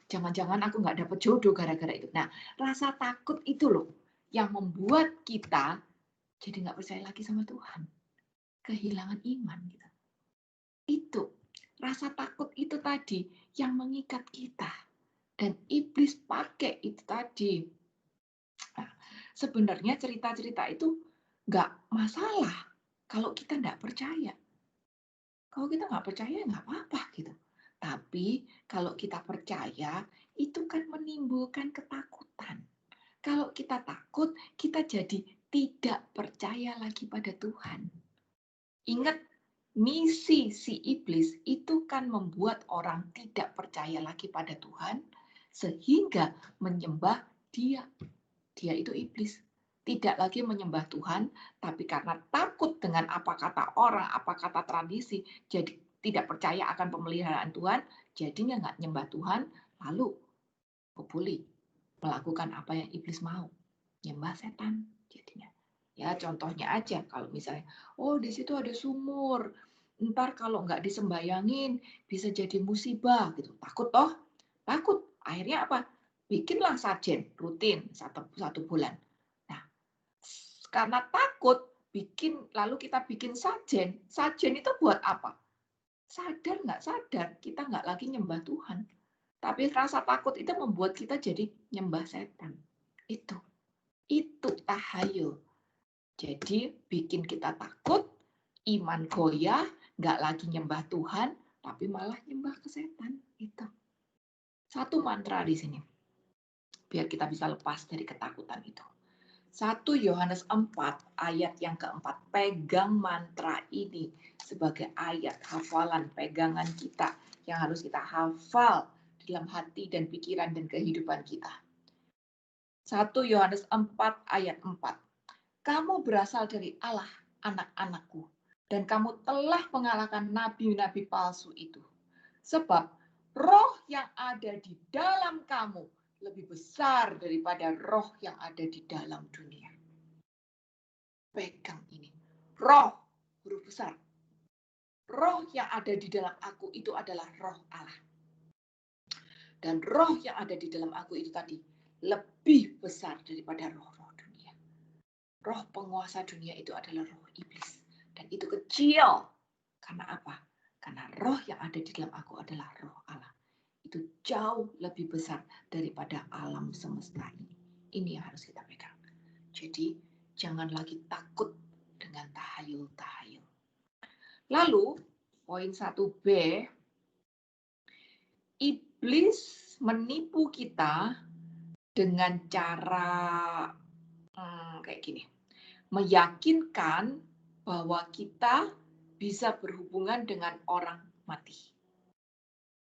jangan-jangan aku nggak dapet jodoh gara-gara itu. Nah, rasa takut itu loh yang membuat kita jadi nggak percaya lagi sama Tuhan. Kehilangan iman gitu. Itu, rasa takut itu tadi yang mengikat kita. Dan iblis pakai itu tadi. Nah, sebenarnya cerita-cerita itu nggak masalah kalau kita nggak percaya. Kalau kita nggak percaya, nggak apa-apa gitu. Tapi kalau kita percaya, itu kan menimbulkan ketakutan. Kalau kita takut, kita jadi tidak percaya lagi pada Tuhan. Ingat, misi si iblis itu kan membuat orang tidak percaya lagi pada Tuhan, sehingga menyembah dia. Dia itu iblis. Tidak lagi menyembah Tuhan, tapi karena takut dengan apa kata orang, apa kata tradisi, jadi tidak percaya akan pemeliharaan Tuhan, jadinya nggak nyembah Tuhan, lalu kebuli melakukan apa yang iblis mau, nyembah setan jadinya. Ya contohnya aja, kalau misalnya, oh di situ ada sumur, ntar kalau nggak disembayangin bisa jadi musibah gitu. Takut toh? Takut. Akhirnya apa? Bikinlah sajen rutin satu bulan. Nah, karena takut, lalu kita bikin sajen. Sajen itu buat apa? Sadar nggak sadar, kita nggak lagi nyembah Tuhan. Tapi rasa takut itu membuat kita jadi nyembah setan. Itu tahayul. Jadi bikin kita takut, iman goyah, nggak lagi nyembah Tuhan, tapi malah nyembah ke setan. Itu. Satu mantra di sini. Biar kita bisa lepas dari ketakutan itu. 1 Yohanes 4 ayat yang keempat. Pegang mantra ini sebagai ayat hafalan pegangan kita yang harus kita hafal dalam hati dan pikiran dan kehidupan kita. 1 Yohanes 4 ayat 4. Kamu berasal dari Allah, anak-anakku, Dan kamu telah mengalahkan nabi-nabi palsu itu. Sebab roh yang ada di dalam kamu lebih besar daripada roh yang ada di dalam dunia. Pegang ini. Roh, huruf besar. Roh yang ada di dalam aku itu adalah roh Allah. Dan roh yang ada di dalam aku itu tadi lebih besar daripada roh-roh dunia. Roh penguasa dunia itu adalah roh iblis. Dan itu kecil. Karena apa? Karena roh yang ada di dalam aku adalah roh Allah. Itu jauh lebih besar daripada alam semesta ini. Ini yang harus kita pegang. Jadi jangan lagi takut dengan tahayul-tahayul. Lalu poin 1B, iblis menipu kita dengan cara kayak gini. Meyakinkan bahwa kita bisa berhubungan dengan orang mati.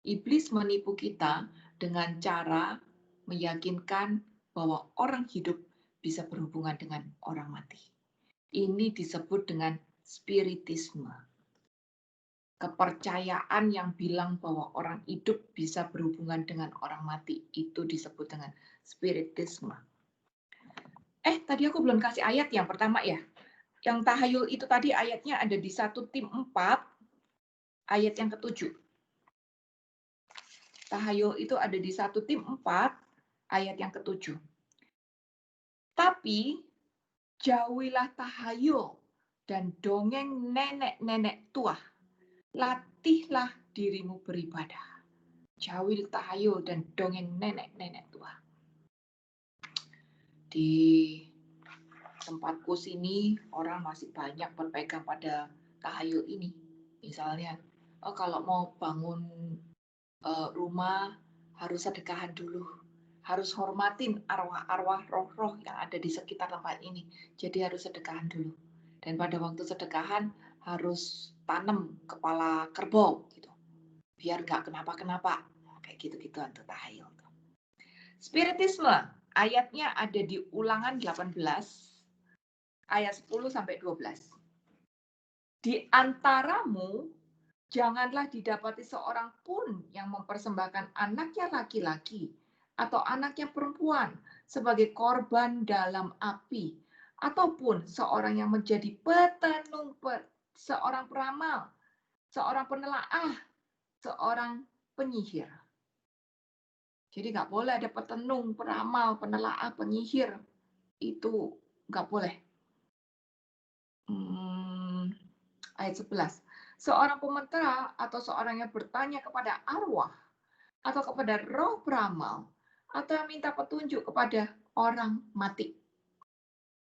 Iblis menipu kita dengan cara meyakinkan bahwa orang hidup bisa berhubungan dengan orang mati. Ini disebut dengan spiritisme. Kepercayaan yang bilang bahwa orang hidup bisa berhubungan dengan orang mati, itu disebut dengan spiritisme. Tadi aku belum kasih ayat yang pertama ya. Yang tahayul itu tadi ayatnya ada di 1 Tim 4, ayat yang ke-7. Tahayul itu ada di 1 Tim 4, ayat yang ke-7. Tapi jauhilah tahayul dan dongeng nenek-nenek tua. Latihlah dirimu beribadah. Jauhi tahayul dan dongeng nenek-nenek tua. Di tempatku sini orang masih banyak berpegang pada tahayul ini. Misalnya, kalau mau bangun rumah harus sedekahan dulu. Harus hormatin arwah-arwah roh-roh yang ada di sekitar tempat ini. Jadi harus sedekahan dulu. Dan pada waktu sedekahan harus tanam kepala kerbau gitu. Biar nggak kenapa-kenapa. Kayak gitu-gitu untuk tahayul. Spiritisme, ayatnya ada di Ulangan 18, ayat 10 sampai 12. Di antaramu janganlah didapati seorang pun yang mempersembahkan anaknya laki-laki atau anaknya perempuan sebagai korban dalam api, ataupun seorang yang menjadi petenung, seorang peramal, seorang penelaah, seorang penyihir. Jadi nggak boleh ada petenung, peramal, penelaah, penyihir. Itu nggak boleh. Ayat 11. Seorang pementera atau seorang yang bertanya kepada arwah atau kepada roh peramal atau yang minta petunjuk kepada orang mati.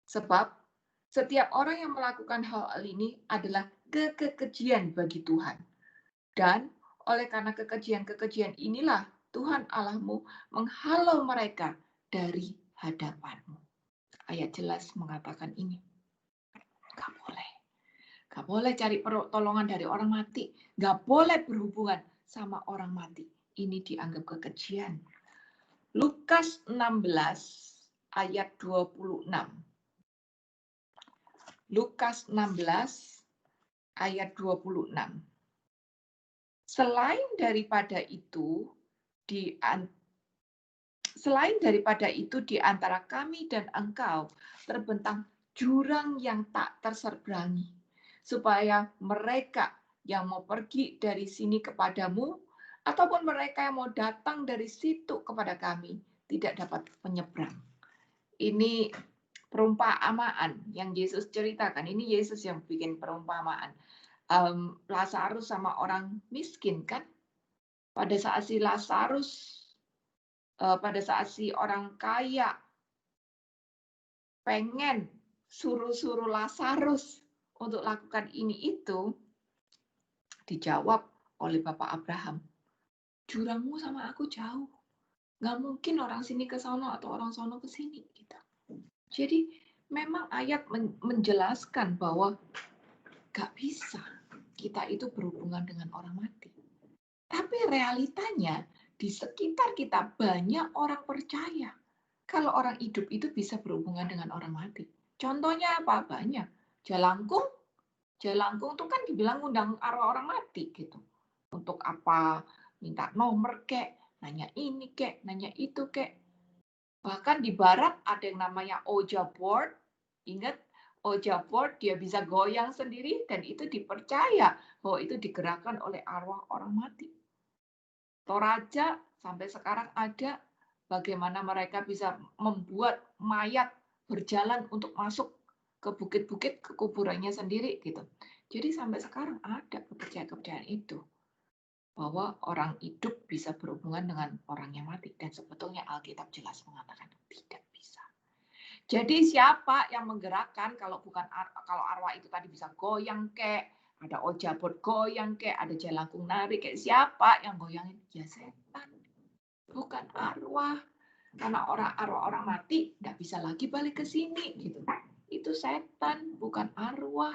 Sebab setiap orang yang melakukan hal ini adalah kekejian bagi Tuhan. Dan oleh karena kekejian-kekejian inilah Tuhan Allahmu menghalau mereka dari hadapanmu. Ayat jelas mengatakan ini. Gak boleh. Gak boleh cari pertolongan dari orang mati. Gak boleh berhubungan sama orang mati. Ini dianggap kekejian. Lukas 16 ayat 26. Lukas 16 ayat 26. Selain daripada itu di antara kami dan engkau terbentang jurang yang tak terseberangi, supaya mereka yang mau pergi dari sini kepadamu ataupun mereka yang mau datang dari situ kepada kami tidak dapat menyeberang. Ini perumpamaan yang Yesus ceritakan. Ini Yesus yang bikin perumpamaan. Lazarus sama orang miskin kan? Pada saat si Lazarus, pada saat si orang kaya pengen suruh Lazarus untuk lakukan ini itu, dijawab oleh Bapak Abraham, jurangmu sama aku jauh. Nggak mungkin orang sini ke sono atau orang sono ke sini. Gitu. Jadi memang ayat menjelaskan bahwa nggak bisa kita itu berhubungan dengan orang mati. Tapi realitanya di sekitar kita banyak orang percaya kalau orang hidup itu bisa berhubungan dengan orang mati. Contohnya apa? Banyak. Jalangkung Jelangkung tuh kan dibilang ngundang arwah orang mati gitu. Untuk apa? Minta nomor kek, nanya ini kek, nanya itu kek. Bahkan di barat ada yang namanya Ouija board. Ingat, Ouija board dia bisa goyang sendiri dan itu dipercaya bahwa itu digerakkan oleh arwah orang mati. Toraja sampai sekarang ada, bagaimana mereka bisa membuat mayat berjalan untuk masuk ke bukit-bukit, ke kuburannya sendiri gitu. Jadi sampai sekarang ada kepercayaan-kepercayaan itu, bahwa orang hidup bisa berhubungan dengan orang yang mati. Dan sebetulnya Alkitab jelas mengatakan tidak bisa. Jadi siapa yang menggerakkan kalau bukan kalau arwah itu tadi bisa goyang kek, ada Ouija board goyang kek, ada jelangkung nari kek, siapa yang goyangin? Ya setan, bukan arwah. Karena arwah orang mati nggak bisa lagi balik ke sini gitu. Itu setan, bukan arwah.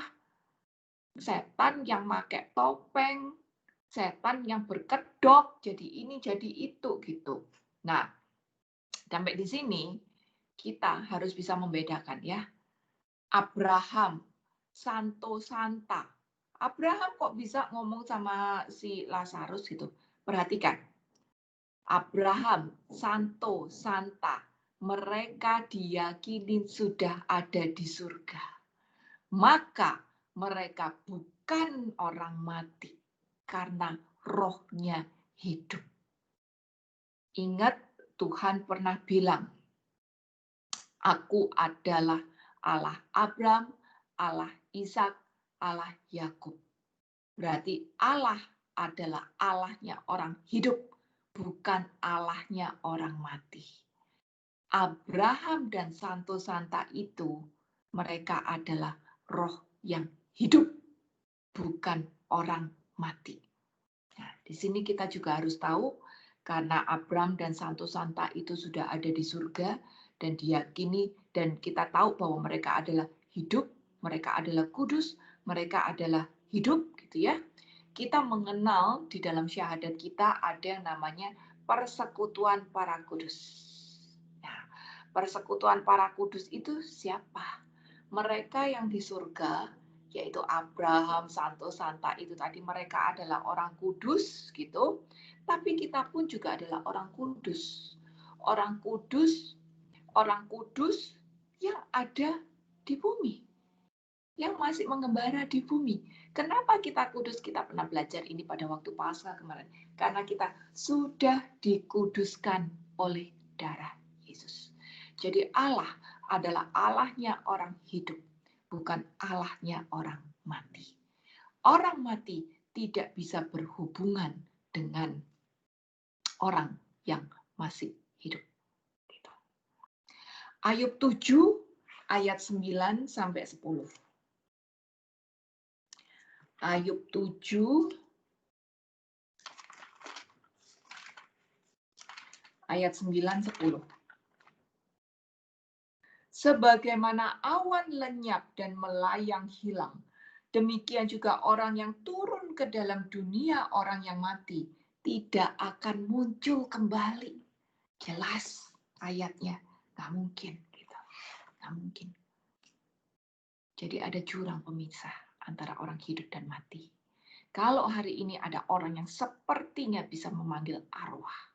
Setan yang pakai topeng, setan yang berkedok, jadi ini jadi itu gitu. Nah, sampai di sini kita harus bisa membedakan ya. Abraham, Santo Santa. Abraham kok bisa ngomong sama si Lazarus gitu. Perhatikan. Abraham, Santo Santa. Mereka diyakini sudah ada di surga. Maka mereka bukan orang mati karena rohnya hidup. Ingat, Tuhan pernah bilang, Aku adalah Allah Abraham, Allah Ishak, Allah Yakub. Berarti Allah adalah Allahnya orang hidup, bukan Allahnya orang mati. Abraham dan Santo Santa itu, mereka adalah roh yang hidup, bukan orang mati. Nah, di sini kita juga harus tahu, karena Abraham dan Santo Santa itu sudah ada di surga, dan diyakini, dan kita tahu bahwa mereka adalah hidup, mereka adalah kudus, mereka adalah hidup, gitu ya. Kita mengenal di dalam syahadat kita ada yang namanya persekutuan para kudus. Nah, persekutuan para kudus itu siapa? Mereka yang di surga, yaitu Abraham, Santo Santa itu tadi, mereka adalah orang kudus gitu. Tapi kita pun juga adalah orang kudus. Orang kudus yang ada di bumi, yang masih mengembara di bumi. Kenapa kita kudus? Kita pernah belajar ini pada waktu Paskah kemarin. Karena kita sudah dikuduskan oleh darah Yesus. Jadi Allah adalah Allahnya orang hidup, bukan Allahnya orang mati. Orang mati tidak bisa berhubungan dengan orang yang masih hidup. Ayub 7 ayat 9 sampai 10. Ayub 7 ayat 9-10. Sebagaimana awan lenyap dan melayang hilang, demikian juga orang yang turun ke dalam dunia orang yang mati tidak akan muncul kembali. Jelas ayatnya, nggak mungkin. Gitu. Nggak mungkin. Jadi ada jurang pemisah antara orang hidup dan mati. Kalau hari ini ada orang yang sepertinya bisa memanggil arwah,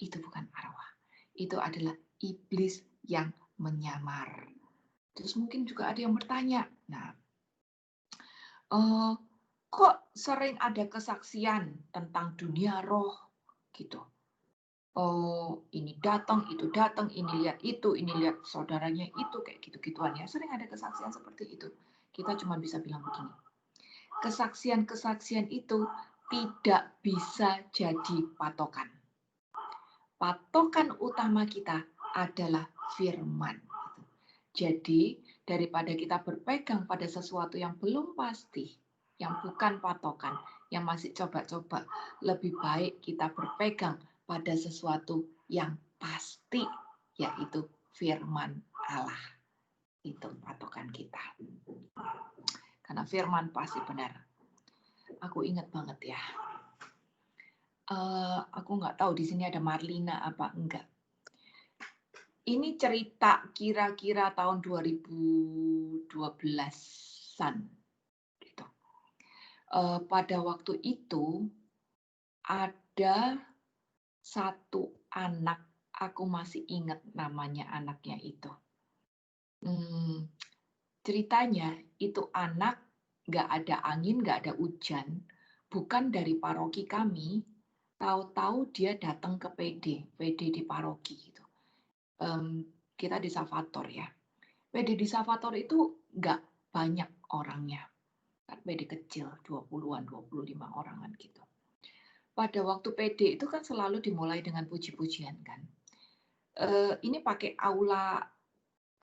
itu bukan arwah. Itu adalah iblis yang menyamar. Terus mungkin juga ada yang bertanya, nah, kok sering ada kesaksian tentang dunia roh gitu? Oh, ini datang, ini lihat itu, ini lihat saudaranya itu, kayak gitu-gituan ya. Sering ada kesaksian seperti itu. Kita cuma bisa bilang begini. Kesaksian-kesaksian itu tidak bisa jadi patokan. Patokan utama kita adalah firman. Jadi, daripada kita berpegang pada sesuatu yang belum pasti, yang bukan patokan, yang masih coba-coba, lebih baik kita berpegang pada sesuatu yang pasti, yaitu firman Allah. Itu patokan kita. Karena firman pasti benar. Aku ingat banget ya. Aku nggak tahu di sini ada Marlina apa enggak. Ini cerita kira-kira tahun 2012-an. Gitu. pada waktu itu ada satu anak, aku masih ingat namanya anaknya itu. Ceritanya itu anak nggak ada angin, nggak ada hujan, bukan dari paroki kami, tahu-tahu dia datang ke PD di paroki gitu. Kita di Salvator ya. PD di Salvator itu nggak banyak orangnya, kan PD kecil, 20-an, 25 orangan gitu. Pada waktu PD itu kan selalu dimulai dengan puji-pujian kan. Ini pakai aula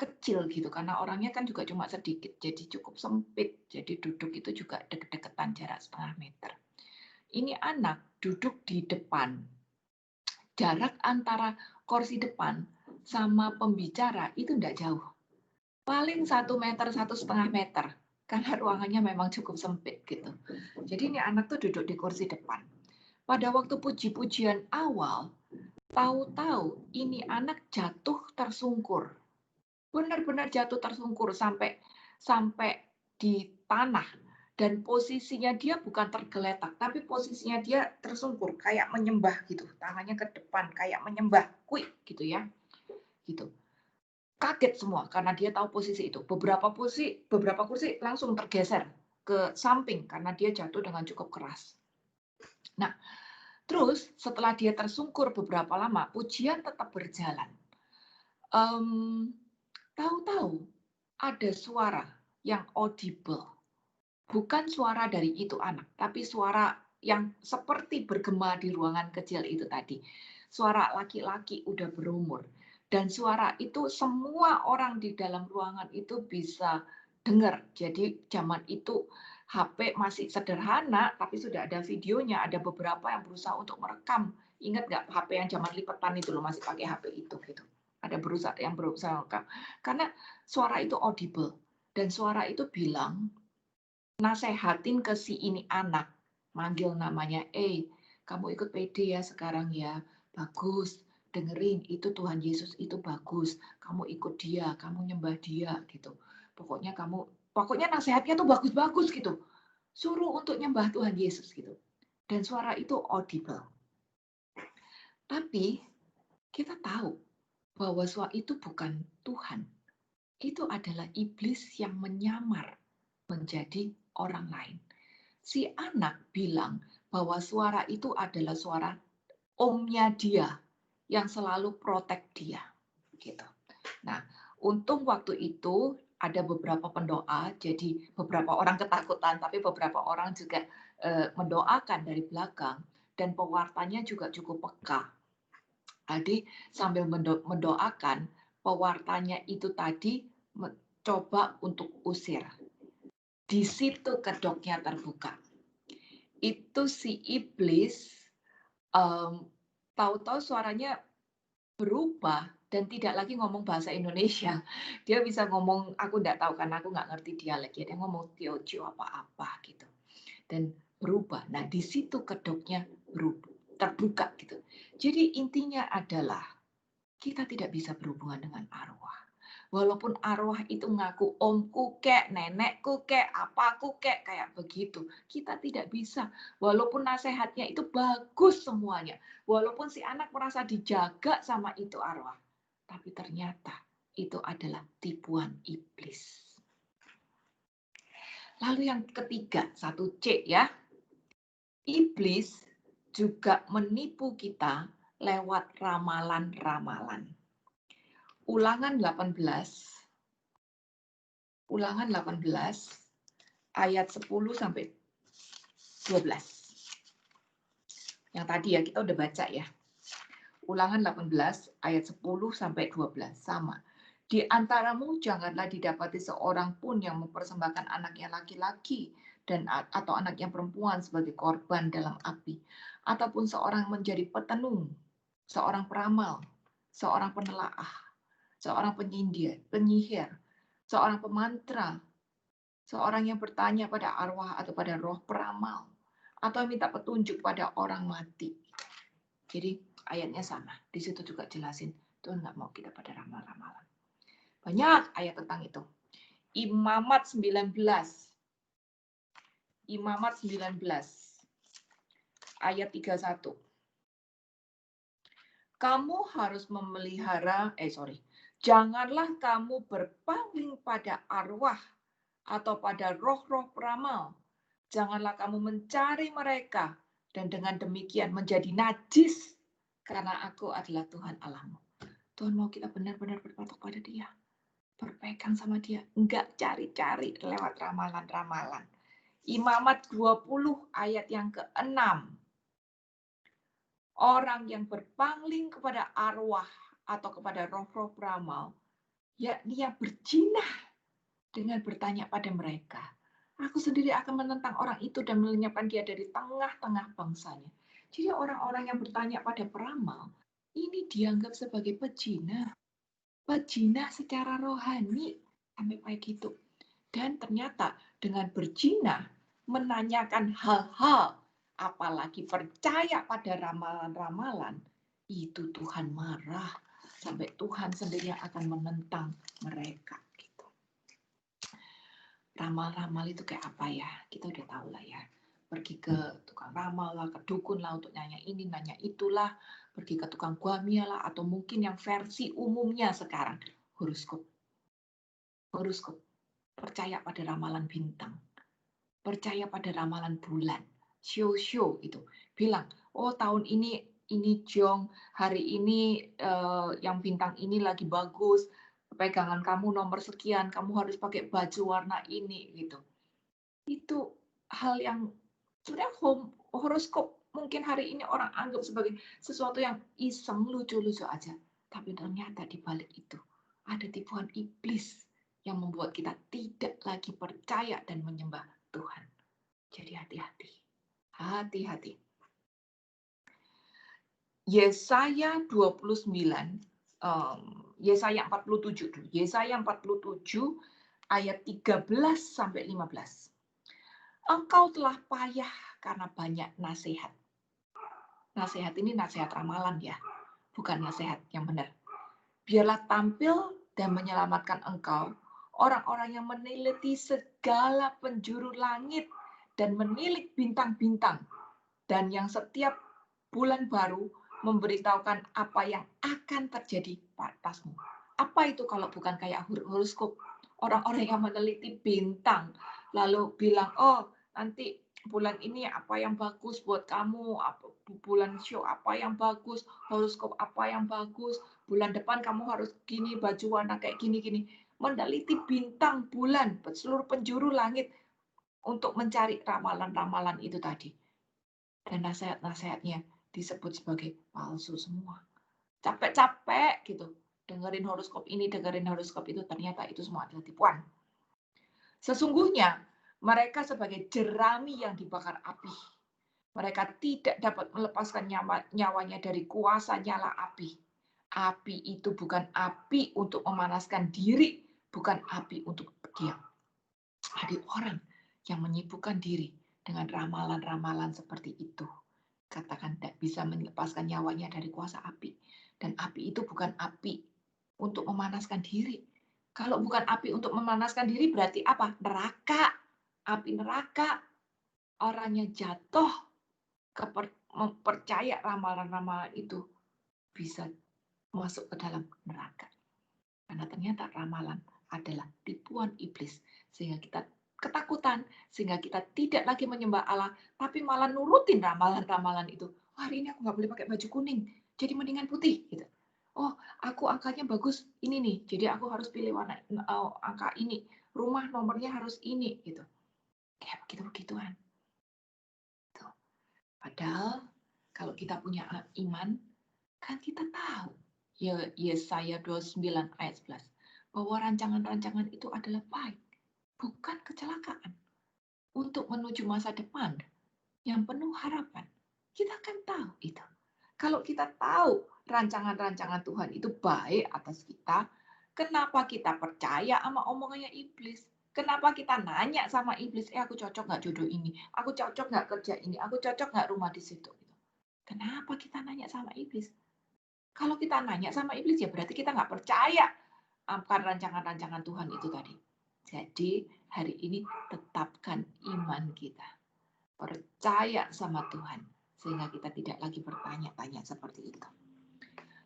kecil gitu, karena orangnya kan juga cuma sedikit, jadi cukup sempit, jadi duduk itu juga deket-deketan jarak setengah meter. Ini anak duduk di depan, jarak antara kursi depan sama pembicara itu tidak jauh, paling 1 meter, 1,5 meter, karena ruangannya memang cukup sempit gitu. Jadi ini anak tuh duduk di kursi depan. Pada waktu puji-pujian awal, tahu-tahu ini anak jatuh tersungkur. Benar-benar jatuh tersungkur sampai di tanah, dan posisinya dia bukan tergeletak, tapi posisinya dia tersungkur kayak menyembah gitu, tangannya ke depan kayak menyembah, kuik gitu ya. Gitu. Kaget semua karena dia tahu posisi itu. Beberapa kursi langsung tergeser ke samping karena dia jatuh dengan cukup keras. Nah, terus setelah dia tersungkur beberapa lama, pujian tetap berjalan. Tahu-tahu ada suara yang audible. Bukan suara dari itu anak, tapi suara yang seperti bergema di ruangan kecil itu tadi. Suara laki-laki udah berumur. Dan suara itu semua orang di dalam ruangan itu bisa dengar. Jadi zaman itu HP masih sederhana, tapi sudah ada videonya. Ada beberapa yang berusaha untuk merekam. Ingat nggak HP yang zaman lipetan itu loh, masih pakai HP itu gitu. Ada yang berusaha merekam. Karena suara itu audible. Dan suara itu bilang, nasehatin ke si ini anak, manggil namanya, kamu ikut PD ya sekarang ya, bagus, dengerin, itu Tuhan Yesus itu bagus, kamu ikut dia, kamu nyembah dia, gitu. Pokoknya nasihatnya tuh bagus-bagus gitu, suruh untuk nyembah Tuhan Yesus gitu. Dan suara itu audible. Tapi kita tahu bahwa suara itu bukan Tuhan, itu adalah iblis yang menyamar menjadi orang lain. Si anak bilang bahwa suara itu adalah suara omnya dia yang selalu protek dia. Gitu. Nah, untung waktu itu ada beberapa pendoa, jadi beberapa orang ketakutan, tapi beberapa orang juga mendoakan dari belakang, dan pewartanya juga cukup peka. Jadi sambil mendoakan, pewartanya itu tadi mencoba untuk usir. Di situ kedoknya terbuka. Itu si iblis tahu-tahu suaranya berubah dan tidak lagi ngomong bahasa Indonesia. Dia bisa ngomong, aku enggak tahu karena aku nggak ngerti dialek ya. Dia ngomong Teocio apa-apa gitu. Dan berubah. Nah, di situ kedoknya terbuka gitu. Jadi intinya adalah kita tidak bisa berhubungan dengan arwah. Walaupun arwah itu ngaku omku kek, nenekku kek, apaku kek, kayak begitu. Kita tidak bisa. Walaupun nasihatnya itu bagus semuanya. Walaupun si anak merasa dijaga sama itu arwah. Tapi ternyata itu adalah tipuan iblis. Lalu yang ketiga, 1C ya. Iblis juga menipu kita lewat ramalan-ramalan. Ulangan 18 ayat 10 sampai 12. Yang tadi ya kita udah baca ya. Ulangan 18 ayat 10 sampai 12 sama. Di antaramu janganlah didapati seorang pun yang mempersembahkan anaknya laki-laki atau anaknya perempuan sebagai korban dalam api, ataupun seorang menjadi petenung, seorang peramal, seorang penelaah, seorang penyihir, seorang pemantra, seorang yang bertanya pada arwah atau pada roh peramal, atau minta petunjuk pada orang mati. Jadi ayatnya sama. Di situ juga jelasin, Tuhan nggak mau kita pada ramal-ramalan. Banyak ayat tentang itu. Imamat 19. Imamat 19 ayat 31. Kamu harus janganlah kamu berpaling pada arwah atau pada roh-roh peramal. Janganlah kamu mencari mereka dan dengan demikian menjadi najis karena aku adalah Tuhan Allahmu. Tuhan mau kita benar-benar berpatok pada Dia. Berpegang sama Dia. Enggak cari-cari lewat ramalan-ramalan. Imamat 20 ayat yang ke-6. Orang yang berpaling kepada arwah atau kepada roh-roh peramal, ya dia berjinah dengan bertanya pada mereka. Aku sendiri akan menentang orang itu dan melenyapkan dia dari tengah-tengah bangsanya. Jadi orang-orang yang bertanya pada peramal, ini dianggap sebagai pejinah. Pejinah secara rohani. Sampai kayak gitu. Dan ternyata dengan berjinah, menanyakan hal-hal, apalagi percaya pada ramalan-ramalan, itu Tuhan marah. Sampai Tuhan sendiri yang akan menentang mereka. Gitu. Ramal-ramal itu kayak apa ya? Kita udah tahu lah ya. Pergi ke tukang ramal lah, ke dukun lah untuk nanya ini, nanya itulah. Pergi ke tukang guamia lah, atau mungkin yang versi umumnya sekarang, horoskop. Horoskop. Percaya pada ramalan bintang. Percaya pada ramalan bulan. Show itu. Bilang, oh tahun ini Jong, hari ini yang bintang ini lagi bagus. Pegangan kamu nomor sekian, kamu harus pakai baju warna ini gitu. Itu hal yang sebenarnya horoskop mungkin hari ini orang anggap sebagai sesuatu yang iseng, lucu-lucu aja. Tapi ternyata di balik itu ada tipuan iblis yang membuat kita tidak lagi percaya dan menyembah Tuhan. Jadi hati-hati. Hati-hati. Yesaya 29, Yesaya 47 dulu. Yesaya 47 ayat 13 sampai 15. Engkau telah payah karena banyak nasihat. Nasihat ini nasihat ramalan ya, bukan nasihat yang benar. Biarlah tampil dan menyelamatkan engkau orang-orang yang meneliti segala penjuru langit dan menilik bintang-bintang, dan yang setiap bulan baru memberitahukan apa yang akan terjadi atasmu. Apa itu kalau bukan kayak horoskop? Orang-orang yang meneliti bintang, lalu bilang, oh nanti bulan ini apa yang bagus buat kamu, bulan show apa yang bagus, horoskop apa yang bagus, bulan depan kamu harus gini, baju warna kayak gini-gini. Meneliti bintang, bulan, seluruh penjuru langit untuk mencari ramalan-ramalan itu tadi. Dan nasihat-nasihatnya disebut sebagai palsu semua. Capek-capek gitu. Dengerin horoskop ini, dengerin horoskop itu. Ternyata itu semua adalah tipuan. Sesungguhnya mereka sebagai jerami yang dibakar api. Mereka tidak dapat melepaskan nyawanya dari kuasa nyala api. Api itu bukan api untuk memanaskan diri, bukan api untuk diam. Ada orang yang menyibukkan diri dengan ramalan-ramalan seperti itu. Katakan tidak bisa melepaskan nyawanya dari kuasa api. Dan api itu bukan api untuk memanaskan diri. Kalau bukan api untuk memanaskan diri berarti apa? Neraka. Api neraka. Orangnya jatuh mempercaya ramalan-ramalan itu bisa masuk ke dalam neraka. Karena ternyata ramalan adalah tipuan iblis. Sehingga kita ketakutan, sehingga kita tidak lagi menyembah Allah, tapi malah nurutin ramalan-ramalan itu. Oh, hari ini aku nggak boleh pakai baju kuning, jadi mendingan putih. Gitu. Oh, aku angkanya bagus ini nih, jadi aku harus pilih warna angka ini. Rumah nomornya harus ini, gitu. Kayak begitu-begituan. Tuh. Padahal kalau kita punya iman, kan kita tahu. Yesaya 29 ayat 11. Bahwa rancangan-rancangan itu adalah baik, bukan kecelakaan. Untuk menuju masa depan yang penuh harapan. Kita kan tahu itu. Kalau kita tahu rancangan-rancangan Tuhan itu baik atas kita, kenapa kita percaya sama omongannya iblis? Kenapa kita nanya sama iblis, aku cocok nggak jodoh ini? Aku cocok nggak kerja ini? Aku cocok nggak rumah di situ? Kenapa kita nanya sama iblis? Kalau kita nanya sama iblis, ya berarti kita nggak percaya akan rancangan-rancangan Tuhan itu tadi. Jadi hari ini tetapkan iman kita. percaya sama Tuhan, sehingga kita tidak lagi bertanya-tanya seperti itu.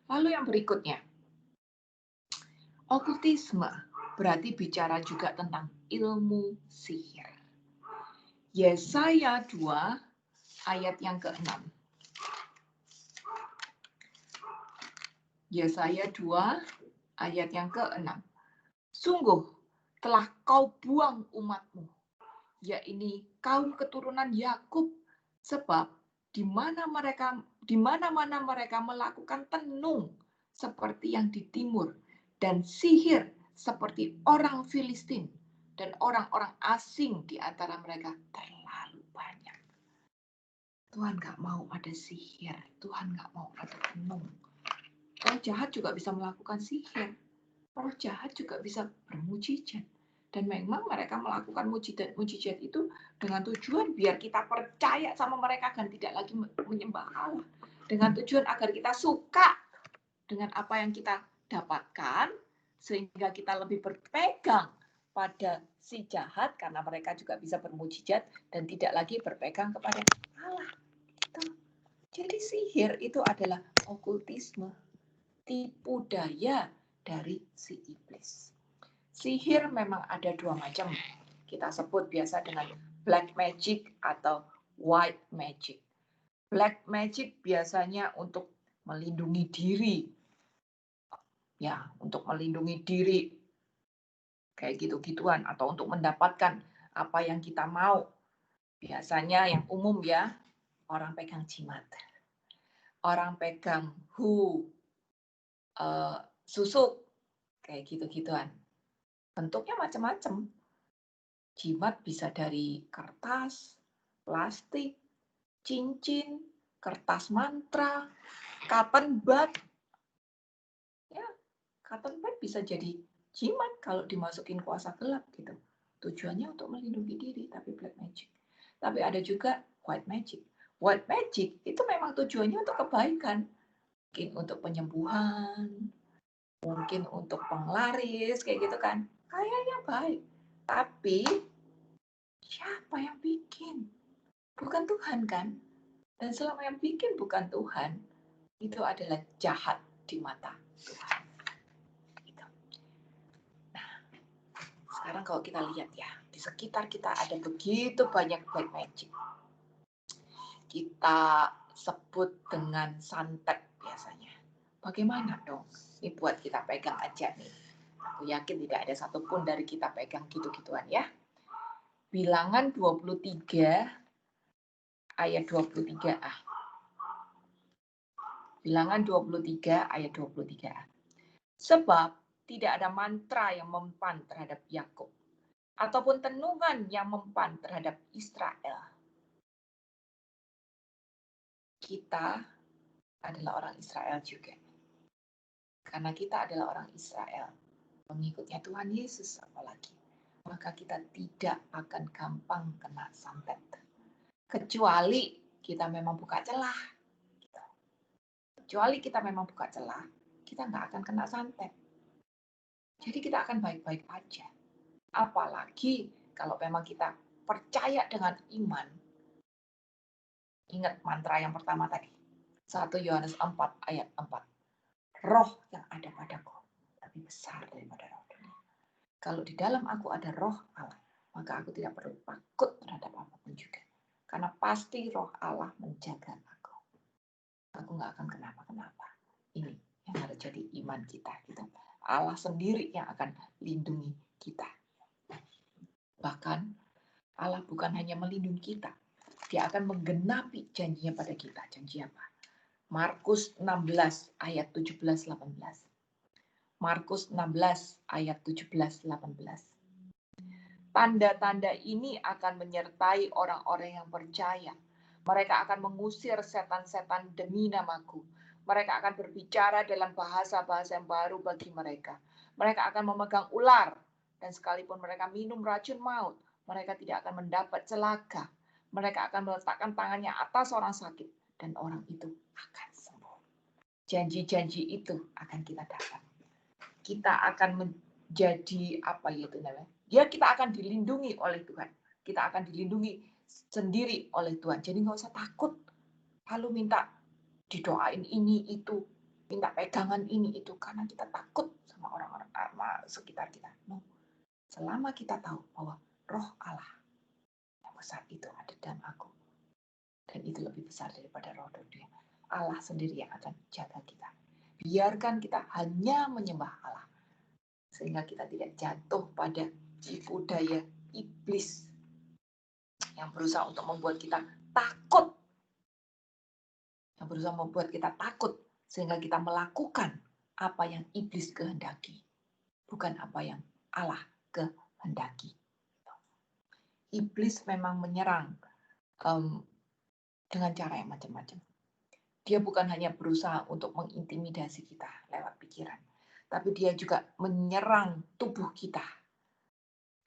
Lalu yang berikutnya, okultisme berarti bicara juga tentang ilmu sihir. Yesaya 2 ayat yang ke-6. Yesaya 2 ayat yang ke-6. Sungguh telah kau buang umatmu, yakni kaum keturunan Yakub, sebab di mana-mana mereka melakukan tenung seperti yang di timur dan sihir seperti orang Filistin, dan orang-orang asing di antara mereka terlalu banyak. Tuhan nggak mau ada sihir, Tuhan nggak mau ada tenung. Roh jahat juga bisa melakukan sihir, roh jahat juga bisa bermujizat. Dan memang mereka melakukan mujizat itu dengan tujuan biar kita percaya sama mereka dan tidak lagi menyembah Allah. Dengan tujuan agar kita suka dengan apa yang kita dapatkan, sehingga kita lebih berpegang pada si jahat karena mereka juga bisa bermujizat dan tidak lagi berpegang kepada Allah. Jadi sihir itu adalah okultisme, tipu daya dari si iblis. Sihir memang ada dua macam. Kita sebut biasa dengan black magic atau white magic. Black magic biasanya untuk melindungi diri. Ya, untuk melindungi diri. Kayak gitu-gituan. Atau untuk mendapatkan apa yang kita mau. Biasanya yang umum ya, orang pegang jimat. Orang pegang susuk. Kayak gitu-gituan. Bentuknya macam-macam. Jimat bisa dari kertas, plastik, cincin, kertas mantra, cotton bud. Ya, cotton bud bisa jadi jimat kalau dimasukin kuasa gelap gitu. Tujuannya untuk melindungi diri, tapi black magic. Tapi ada juga white magic. White magic itu memang tujuannya untuk kebaikan. Mungkin untuk penyembuhan, mungkin untuk penglaris, kayak gitu kan. Kayaknya baik. Tapi siapa yang bikin? Bukan Tuhan kan? Dan selama yang bikin bukan Tuhan, itu adalah jahat di mata Tuhan. Gitu. Nah, sekarang kalau kita lihat ya, di sekitar kita ada begitu banyak black magic. Kita sebut dengan santet biasanya. Bagaimana dong? Ini buat kita pegang aja nih. Aku yakin tidak ada satupun dari kita pegang gitu-gituan ya. Bilangan 23 ayat 23a. Bilangan 23 ayat 23a. Sebab tidak ada mantra yang mempan terhadap Yakub, ataupun tenungan yang mempan terhadap Israel. Kita adalah orang Israel juga. Karena kita adalah orang Israel, pengikutnya Tuhan Yesus apalagi, maka kita tidak akan gampang kena santet. Kecuali kita memang buka celah. Kecuali kita memang buka celah, kita nggak akan kena santet. Jadi kita akan baik-baik aja. Apalagi kalau memang kita percaya dengan iman. Ingat mantra yang pertama tadi. 1 Yohanes 4 ayat 4. Roh yang ada padaku lebih besar daripada roh dunia. Kalau di dalam aku ada roh Allah, maka aku tidak perlu takut terhadap apapun juga. Karena pasti roh Allah menjaga aku. Aku nggak akan kenapa-kenapa. Ini yang harus jadi iman kita. Gitu. Allah sendiri yang akan lindungi kita. Bahkan Allah bukan hanya melindungi kita, Dia akan menggenapi janjinya pada kita. Janji apa? Markus 16 ayat 17-18. Markus 16 ayat 17-18. Tanda-tanda ini akan menyertai orang-orang yang percaya. Mereka akan mengusir setan-setan demi namaku. Mereka akan berbicara dalam bahasa-bahasa yang baru bagi mereka. Mereka akan memegang ular. Dan sekalipun mereka minum racun maut, mereka tidak akan mendapat celaka. Mereka akan meletakkan tangannya atas orang sakit. Dan orang itu akan sembuh. Janji-janji itu akan kita dapat. Kita akan menjadi apa itu namanya? Ya, kita akan dilindungi oleh Tuhan. Kita akan dilindungi sendiri oleh Tuhan. Jadi nggak usah takut lalu minta didoain ini itu, minta pegangan ini itu karena kita takut sama orang-orang sekitar kita. No. Selama kita tahu bahwa Roh Allah yang besar itu ada dalam aku, dan itu lebih besar daripada roh dunia. Allah sendiri yang akan jaga kita. Biarkan kita hanya menyembah Allah, sehingga kita tidak jatuh pada tipu daya iblis yang berusaha untuk membuat kita takut, yang berusaha membuat kita takut sehingga kita melakukan apa yang iblis kehendaki, bukan apa yang Allah kehendaki. Iblis memang menyerang dengan cara yang macam-macam. Dia bukan hanya berusaha untuk mengintimidasi kita lewat pikiran, tapi dia juga menyerang tubuh kita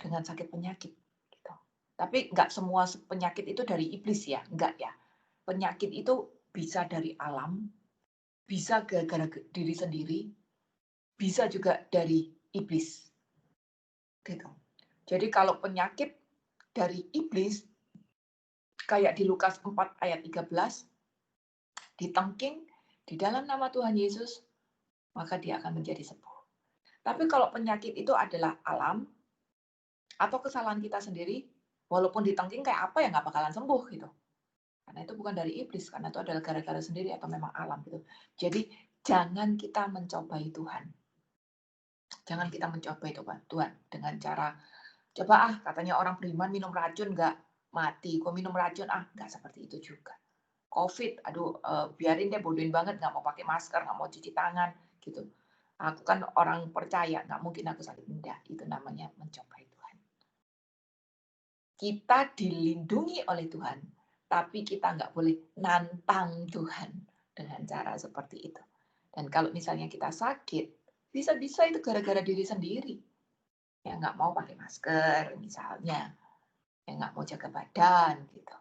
dengan sakit penyakit. Gitu. Tapi nggak semua penyakit itu dari iblis ya, nggak ya. Penyakit itu bisa dari alam, bisa gara-gara diri sendiri, bisa juga dari iblis. Gitu. Jadi kalau penyakit dari iblis, kayak di Lukas 4 ayat 13, ditengking di dalam nama Tuhan Yesus, maka dia akan menjadi sembuh. Tapi kalau penyakit itu adalah alam atau kesalahan kita sendiri, walaupun ditengking kayak apa ya nggak bakalan sembuh gitu. Karena itu bukan dari iblis, karena itu adalah gara-gara sendiri atau memang alam gitu. Jadi jangan kita mencobai Tuhan. Jangan kita mencobai Tuhan dengan cara coba katanya orang beriman minum racun nggak mati, kok minum racun nggak seperti itu juga. COVID, biarin deh bodohin banget, nggak mau pakai masker, nggak mau cuci tangan, gitu. Aku kan orang percaya, nggak mungkin aku sakit. Enggak, itu namanya mencobai Tuhan. Kita dilindungi oleh Tuhan, tapi kita nggak boleh nantang Tuhan dengan cara seperti itu. Dan kalau misalnya kita sakit, bisa-bisa itu gara-gara diri sendiri. Yang nggak mau pakai masker, misalnya. Yang nggak mau jaga badan, gitu.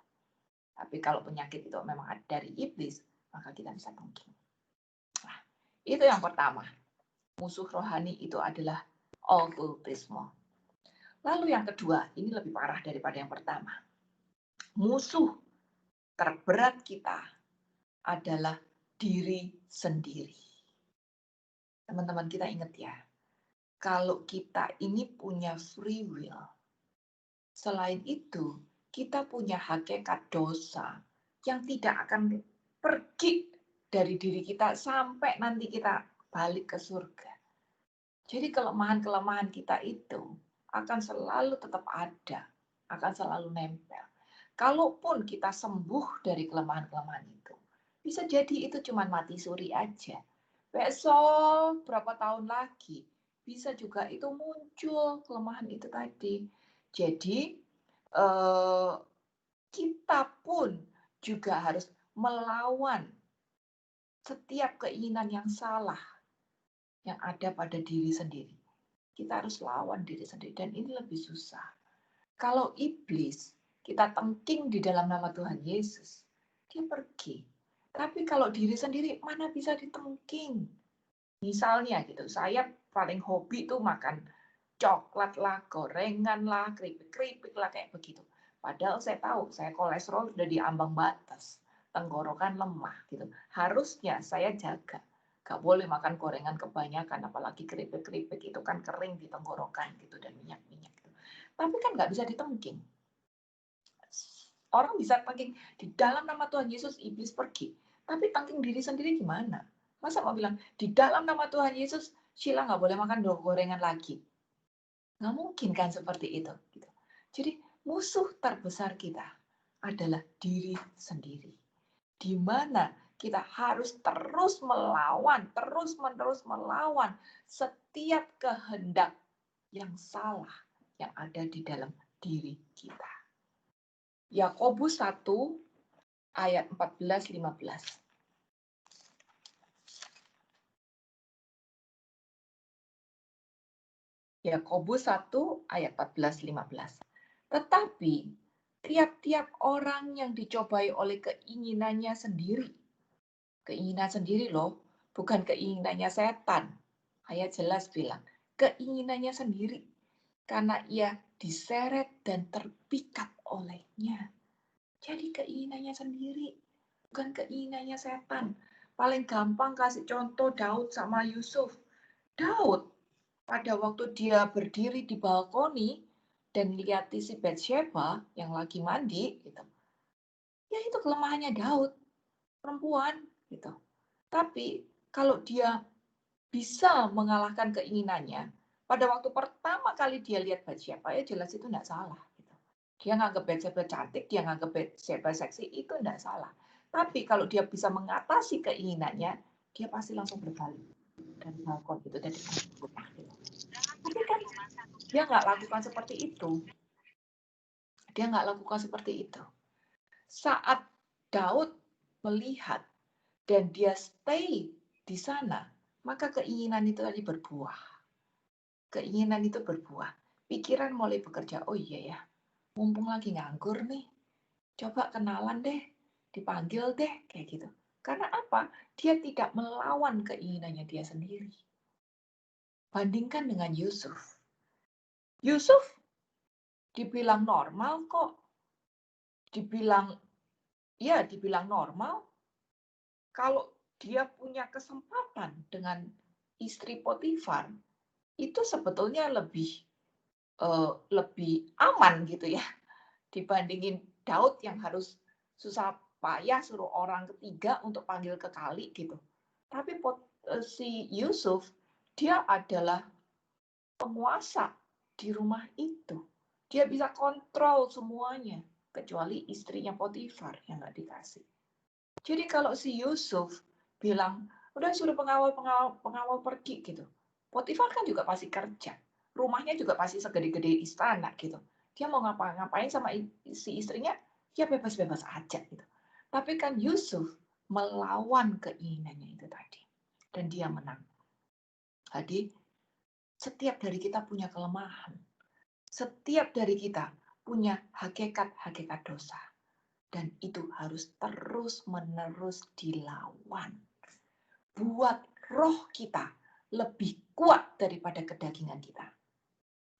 Tapi kalau penyakit itu memang dari iblis, maka kita bisa tengking. Nah, itu yang pertama. Musuh rohani itu adalah okultisme. Lalu yang kedua, ini lebih parah daripada yang pertama. Musuh terberat kita adalah diri sendiri. Teman-teman kita ingat ya, kalau kita ini punya free will, selain itu kita punya hakikat dosa yang tidak akan pergi dari diri kita sampai nanti kita balik ke surga. Jadi kelemahan-kelemahan kita itu akan selalu tetap ada, akan selalu nempel. Kalaupun kita sembuh dari kelemahan-kelemahan itu, bisa jadi itu cuma mati suri aja. Besok berapa tahun lagi bisa juga itu muncul kelemahan itu tadi. Jadi kita pun juga harus melawan setiap keinginan yang salah yang ada pada diri sendiri. Kita harus lawan diri sendiri dan ini lebih susah. Kalau iblis, kita tengking di dalam nama Tuhan Yesus, dia pergi. Tapi kalau diri sendiri, mana bisa ditengking? Misalnya gitu, saya paling hobi tuh makan coklat lah, gorengan lah, keripik-keripik lah, kayak begitu. Padahal saya tahu, saya kolesterol sudah di ambang batas, tenggorokan lemah gitu. Harusnya saya jaga. Gak boleh makan gorengan kebanyakan, apalagi keripik-keripik itu kan kering di tenggorokan gitu dan minyak-minyak gitu. Tapi kan nggak bisa ditengking. Orang bisa tengking di dalam nama Tuhan Yesus, iblis pergi. Tapi tengking diri sendiri gimana? Masa mau bilang di dalam nama Tuhan Yesus, Sheila nggak boleh makan gorengan lagi? Nggak mungkin kan seperti itu. Gitu. Jadi musuh terbesar kita adalah diri sendiri. Di mana kita harus terus melawan, terus-menerus melawan setiap kehendak yang salah yang ada di dalam diri kita. Yakobus 1 ayat 14-15. Yakobus 1 ayat 14-15. Tetapi tiap-tiap orang yang dicobai oleh keinginannya sendiri. Keinginan sendiri loh, bukan keinginannya setan. Ayat jelas bilang, keinginannya sendiri. Karena ia diseret dan terpikat olehnya. Jadi keinginannya sendiri, bukan keinginannya setan. Paling gampang kasih contoh Daud sama Yusuf. Daud, pada waktu dia berdiri di balkoni dan lihat si Bathsheba yang lagi mandi, gitu. Ya itu kelemahannya Daud, perempuan, gitu. Tapi kalau dia bisa mengalahkan keinginannya, pada waktu pertama kali dia lihat Bathsheba, ya jelas itu tidak salah. Gitu. Dia nganggap Bathsheba cantik, dia nganggap Bathsheba seksi, itu tidak salah. Tapi kalau dia bisa mengatasi keinginannya, dia pasti langsung berbalik dari balkon gitu, dari rumah gitu. Tapi kan dia nggak lakukan seperti itu. Dia nggak lakukan seperti itu. Saat Daud melihat dan dia stay di sana, maka keinginan itu tadi berbuah. Keinginan itu berbuah. Pikiran mulai bekerja, oh iya ya, mumpung lagi nganggur nih, coba kenalan deh, dipanggil deh, kayak gitu. Karena apa? Dia tidak melawan keinginannya dia sendiri. Bandingkan dengan Yusuf. Yusuf dibilang normal kok. Dibilang normal. Kalau dia punya kesempatan dengan istri Potifar, itu sebetulnya lebih aman gitu ya dibandingin Daud yang harus susah payah suruh orang ketiga untuk panggil ke kali gitu. Tapi si Yusuf dia adalah penguasa di rumah itu. Dia bisa kontrol semuanya kecuali istrinya Potifar yang nggak dikasih. Jadi kalau si Yusuf bilang udah suruh pengawal pergi gitu. Potifar kan juga pasti kerja. Rumahnya juga pasti segede-gede istana gitu. Dia mau ngapain sama si istrinya, ya bebas-bebas aja gitu. Tapi kan Yusuf melawan keinginannya itu tadi. Dan dia menang. Jadi setiap dari kita punya kelemahan. Setiap dari kita punya hakikat-hakikat dosa. Dan itu harus terus-menerus dilawan. Buat roh kita lebih kuat daripada kedagingan kita.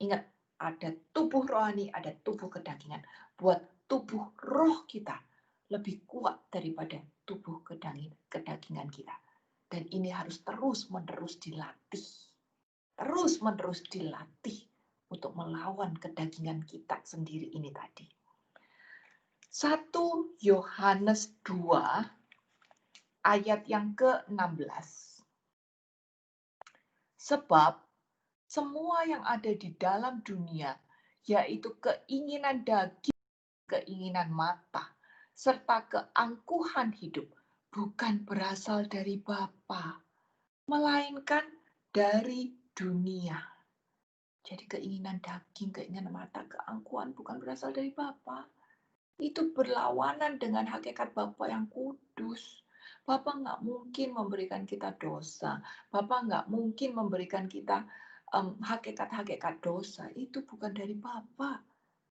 Ingat, ada tubuh rohani, ada tubuh kedagingan. Buat tubuh roh kita lebih kuat daripada tubuh kedagingan kita. Dan ini harus terus-menerus dilatih. Terus-menerus dilatih untuk melawan kedagingan kita sendiri ini tadi. 1 Yohanes 2 ayat yang ke-16. Sebab semua yang ada di dalam dunia, yaitu keinginan daging, keinginan mata, serta keangkuhan hidup, bukan berasal dari Bapa, melainkan dari dunia. Jadi keinginan daging, keinginan mata, keangkuhan bukan berasal dari Bapa. Itu berlawanan dengan hakikat Bapa yang kudus. Bapa nggak mungkin memberikan kita dosa. Bapa nggak mungkin memberikan kita hakikat-hakikat dosa. Itu bukan dari Bapa.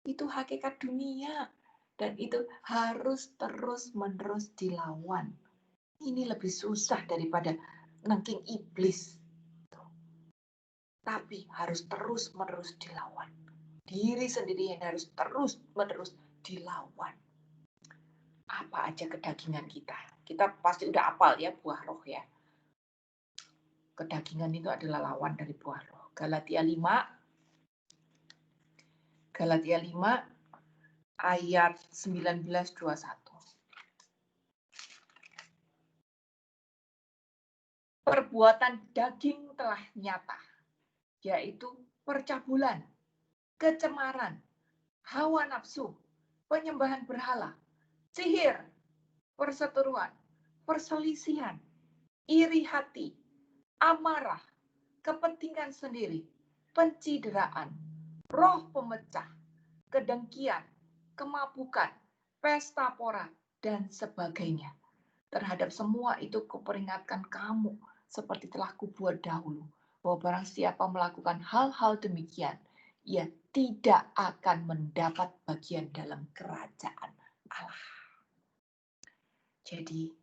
Itu hakikat dunia. Dan itu harus terus-menerus dilawan. Ini lebih susah daripada nangking iblis. Tapi harus terus-menerus dilawan. Diri sendiri yang harus terus-menerus dilawan. Apa aja kedagingan kita. Kita pasti udah hafal ya buah roh ya. Kedagingan itu adalah lawan dari buah roh. Galatia 5 ayat 19-21. Perbuatan daging telah nyata, yaitu percabulan, kecemaran, hawa nafsu, penyembahan berhala, sihir, perseteruan, perselisihan, iri hati, amarah, kepentingan sendiri, pencideraan, roh pemecah, kedengkian, kemabukan, pesta pora, dan sebagainya. Terhadap semua itu kuperingatkan kamu, seperti telah kubuat dahulu, bahwa barang siapa melakukan hal-hal demikian, ia tidak akan mendapat bagian dalam kerajaan Allah. Jadi,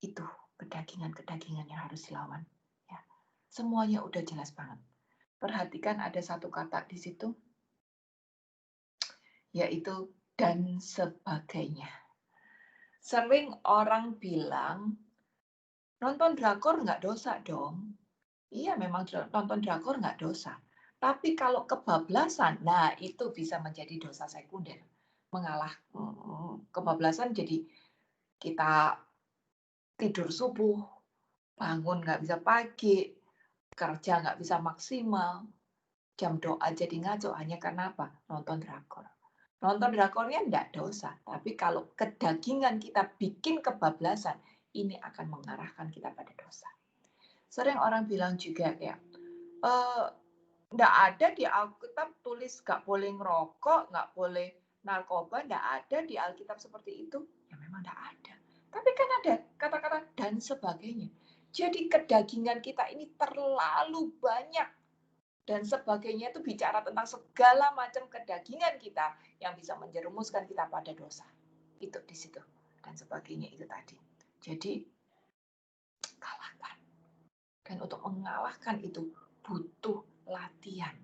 itu kedagingan-kedagingan yang harus dilawan. Ya. Semuanya udah jelas banget. Perhatikan ada satu kata di situ, yaitu dan sebagainya. Sering orang bilang, nonton drakor nggak dosa dong. Iya, memang nonton drakor nggak dosa. Tapi kalau kebablasan, nah itu bisa menjadi dosa sekunder. Kebablasan jadi kita tidur subuh, bangun nggak bisa pagi, kerja nggak bisa maksimal, jam doa jadi ngaco hanya karena apa? Nonton drakor. Nonton drakornya enggak dosa, tapi kalau kedagingan kita bikin kebablasan, ini akan mengarahkan kita pada dosa. Sering orang bilang juga kayak, enggak ada di Alkitab tulis nggak boleh ngerokok, nggak boleh narkoba, enggak ada di Alkitab seperti itu. Ya memang enggak ada. Tapi kan ada kata-kata dan sebagainya. Jadi kedagingan kita ini terlalu banyak dan sebagainya itu bicara tentang segala macam kedagingan kita yang bisa menjerumuskan kita pada dosa. Itu di situ dan sebagainya itu tadi. Jadi kalahkan. Dan untuk mengalahkan itu butuh latihan,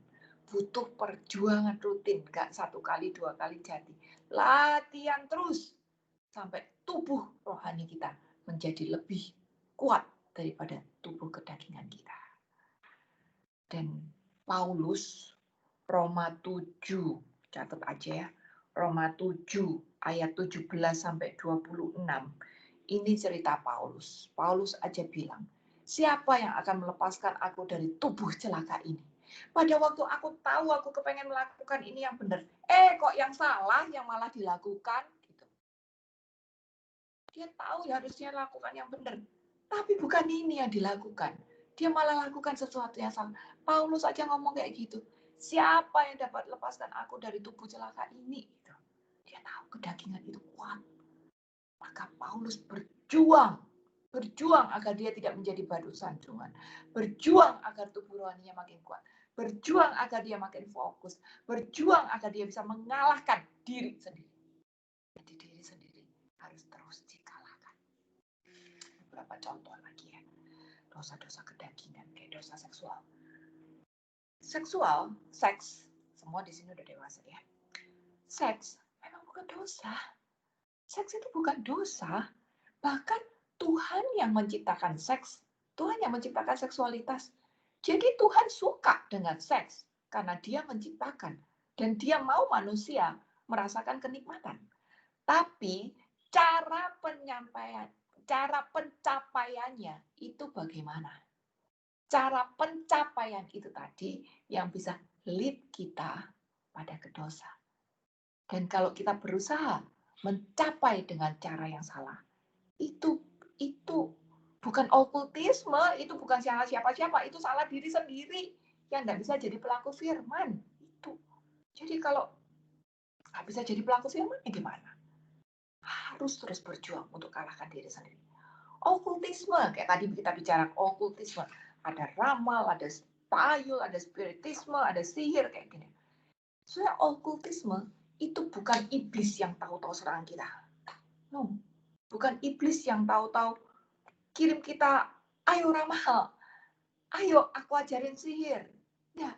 butuh perjuangan rutin, nggak 1 kali 2 kali jadi. Latihan terus sampai tubuh rohani kita menjadi lebih kuat daripada tubuh kedagingan kita. Dan Paulus Roma 7, catat aja ya. Roma 7 ayat 17 sampai 26. Ini cerita Paulus. Paulus aja bilang, siapa yang akan melepaskan aku dari tubuh celaka ini? Pada waktu aku tahu aku kepengen melakukan ini yang benar. Kok yang salah yang malah dilakukan? Gitu. Dia tahu harusnya lakukan yang benar. Tapi bukan ini yang dilakukan. Dia malah lakukan sesuatu yang salah. Paulus aja ngomong kayak gitu. Siapa yang dapat lepaskan aku dari tubuh celaka ini? Gitu. Dia tahu kedagingan itu kuat. Maka Paulus berjuang agar dia tidak menjadi batu sandungan. Berjuang agar tubuh rohaninya makin kuat. Berjuang agar dia makin fokus. Berjuang agar dia bisa mengalahkan diri sendiri. Jadi diri sendiri harus terus dikalahkan. Beberapa contoh lagi ya. Dosa-dosa kedagingan, kayak dosa seksual. Seks, semua di sini udah dewasa ya. Seks memang bukan dosa. Seks itu bukan dosa. Bahkan Tuhan yang menciptakan seks. Tuhan yang menciptakan seksualitas. Jadi Tuhan suka dengan seks karena dia menciptakan. Dan dia mau manusia merasakan kenikmatan. Tapi cara pencapaiannya itu bagaimana? Cara pencapaian itu tadi yang bisa lead kita pada kedosa. Dan kalau kita berusaha mencapai dengan cara yang salah, itu bukan okultisme, itu bukan salah siapa-siapa, itu salah diri sendiri yang tidak bisa jadi pelaku firman. Itu. Jadi kalau nggak bisa jadi pelaku firman, ya gimana? Harus terus berjuang untuk kalahkan diri sendiri. Okultisme, kayak tadi kita bicara okultisme, ada ramal, ada tayul, ada spiritisme, ada sihir kayak gini. Soalnya okultisme itu bukan iblis yang tahu-tahu serang kita. No, bukan iblis yang tahu-tahu kirim kita, ayo ramal, ayo aku ajarin sihir. Ya,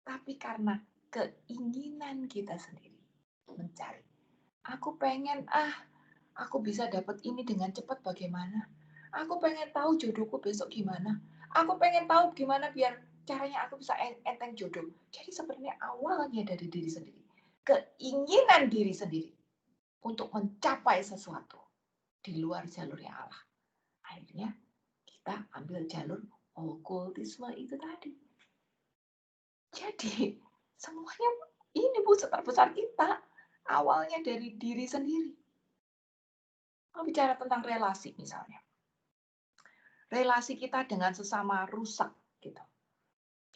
tapi karena keinginan kita sendiri mencari. Aku pengen, aku bisa dapat ini dengan cepat bagaimana? Aku pengen tahu jodohku besok gimana? Aku pengen tahu gimana biar caranya aku bisa enteng jodoh. Jadi sebenarnya awalnya dari diri sendiri. Keinginan diri sendiri untuk mencapai sesuatu di luar jalurnya Allah. Akhirnya kita ambil jalur okultisme itu tadi. Jadi semuanya ini musuh terbesar kita. Awalnya dari diri sendiri. Kalau bicara tentang relasi misalnya. Relasi kita dengan sesama rusak gitu.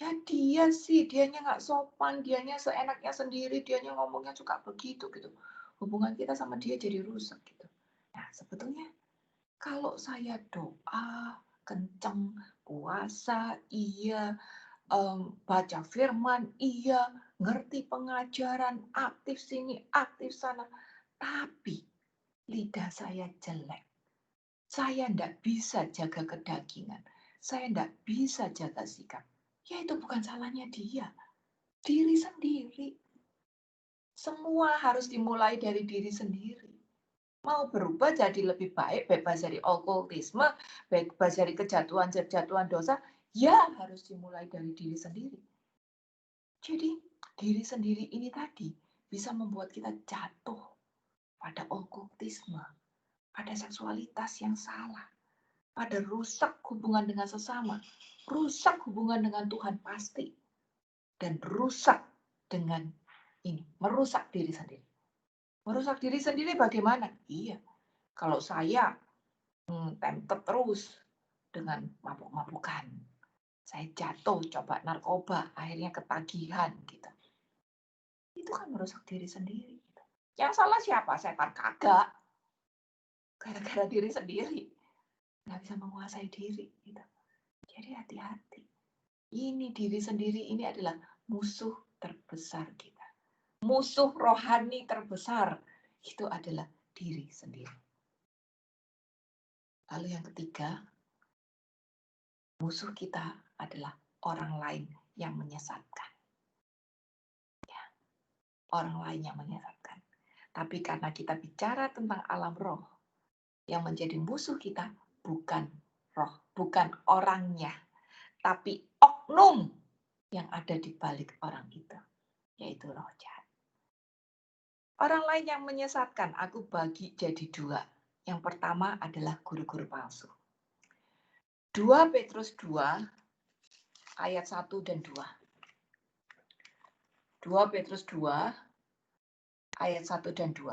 Ya dianya nggak sopan, dianya seenaknya sendiri, dianya ngomongnya suka begitu gitu. Hubungan kita sama dia jadi rusak gitu. Nah sebetulnya kalau saya doa, kenceng, puasa, iya, baca firman, iya, ngerti pengajaran, aktif sini, aktif sana, tapi lidah saya jelek. Saya tidak bisa jaga kedagingan. Saya tidak bisa jaga sikap. Ya itu bukan salahnya dia. Diri sendiri. Semua harus dimulai dari diri sendiri. Mau berubah jadi lebih baik, bebas dari okultisme, bebas dari kejatuhan dosa, ya harus dimulai dari diri sendiri. Jadi diri sendiri ini tadi bisa membuat kita jatuh pada okultisme, pada seksualitas yang salah, pada rusak hubungan dengan sesama, rusak hubungan dengan Tuhan pasti, dan rusak dengan ini, merusak diri sendiri. Merusak diri sendiri bagaimana? Iya, kalau saya tempted terus dengan mabuk-mabukan, saya jatuh coba narkoba, akhirnya ketagihan gitu. Itu kan merusak diri sendiri. Gitu. Yang salah siapa? Setan kagak. Gara-gara diri sendiri. Nggak bisa menguasai diri. Gitu. Jadi hati-hati. Ini diri sendiri ini adalah musuh terbesar kita. Musuh rohani terbesar itu adalah diri sendiri. Lalu yang ketiga, musuh kita adalah orang lain yang menyesatkan. Ya, orang lain yang menyesatkan. Tapi karena kita bicara tentang alam roh, yang menjadi musuh kita bukan roh, bukan orangnya, tapi oknum yang ada di balik orang itu, yaitu roh jahat. Orang lain yang menyesatkan, aku bagi jadi dua. Yang pertama adalah guru-guru palsu. 2 Petrus 2 ayat 1 dan 2. 2 Petrus 2 ayat 1 dan 2.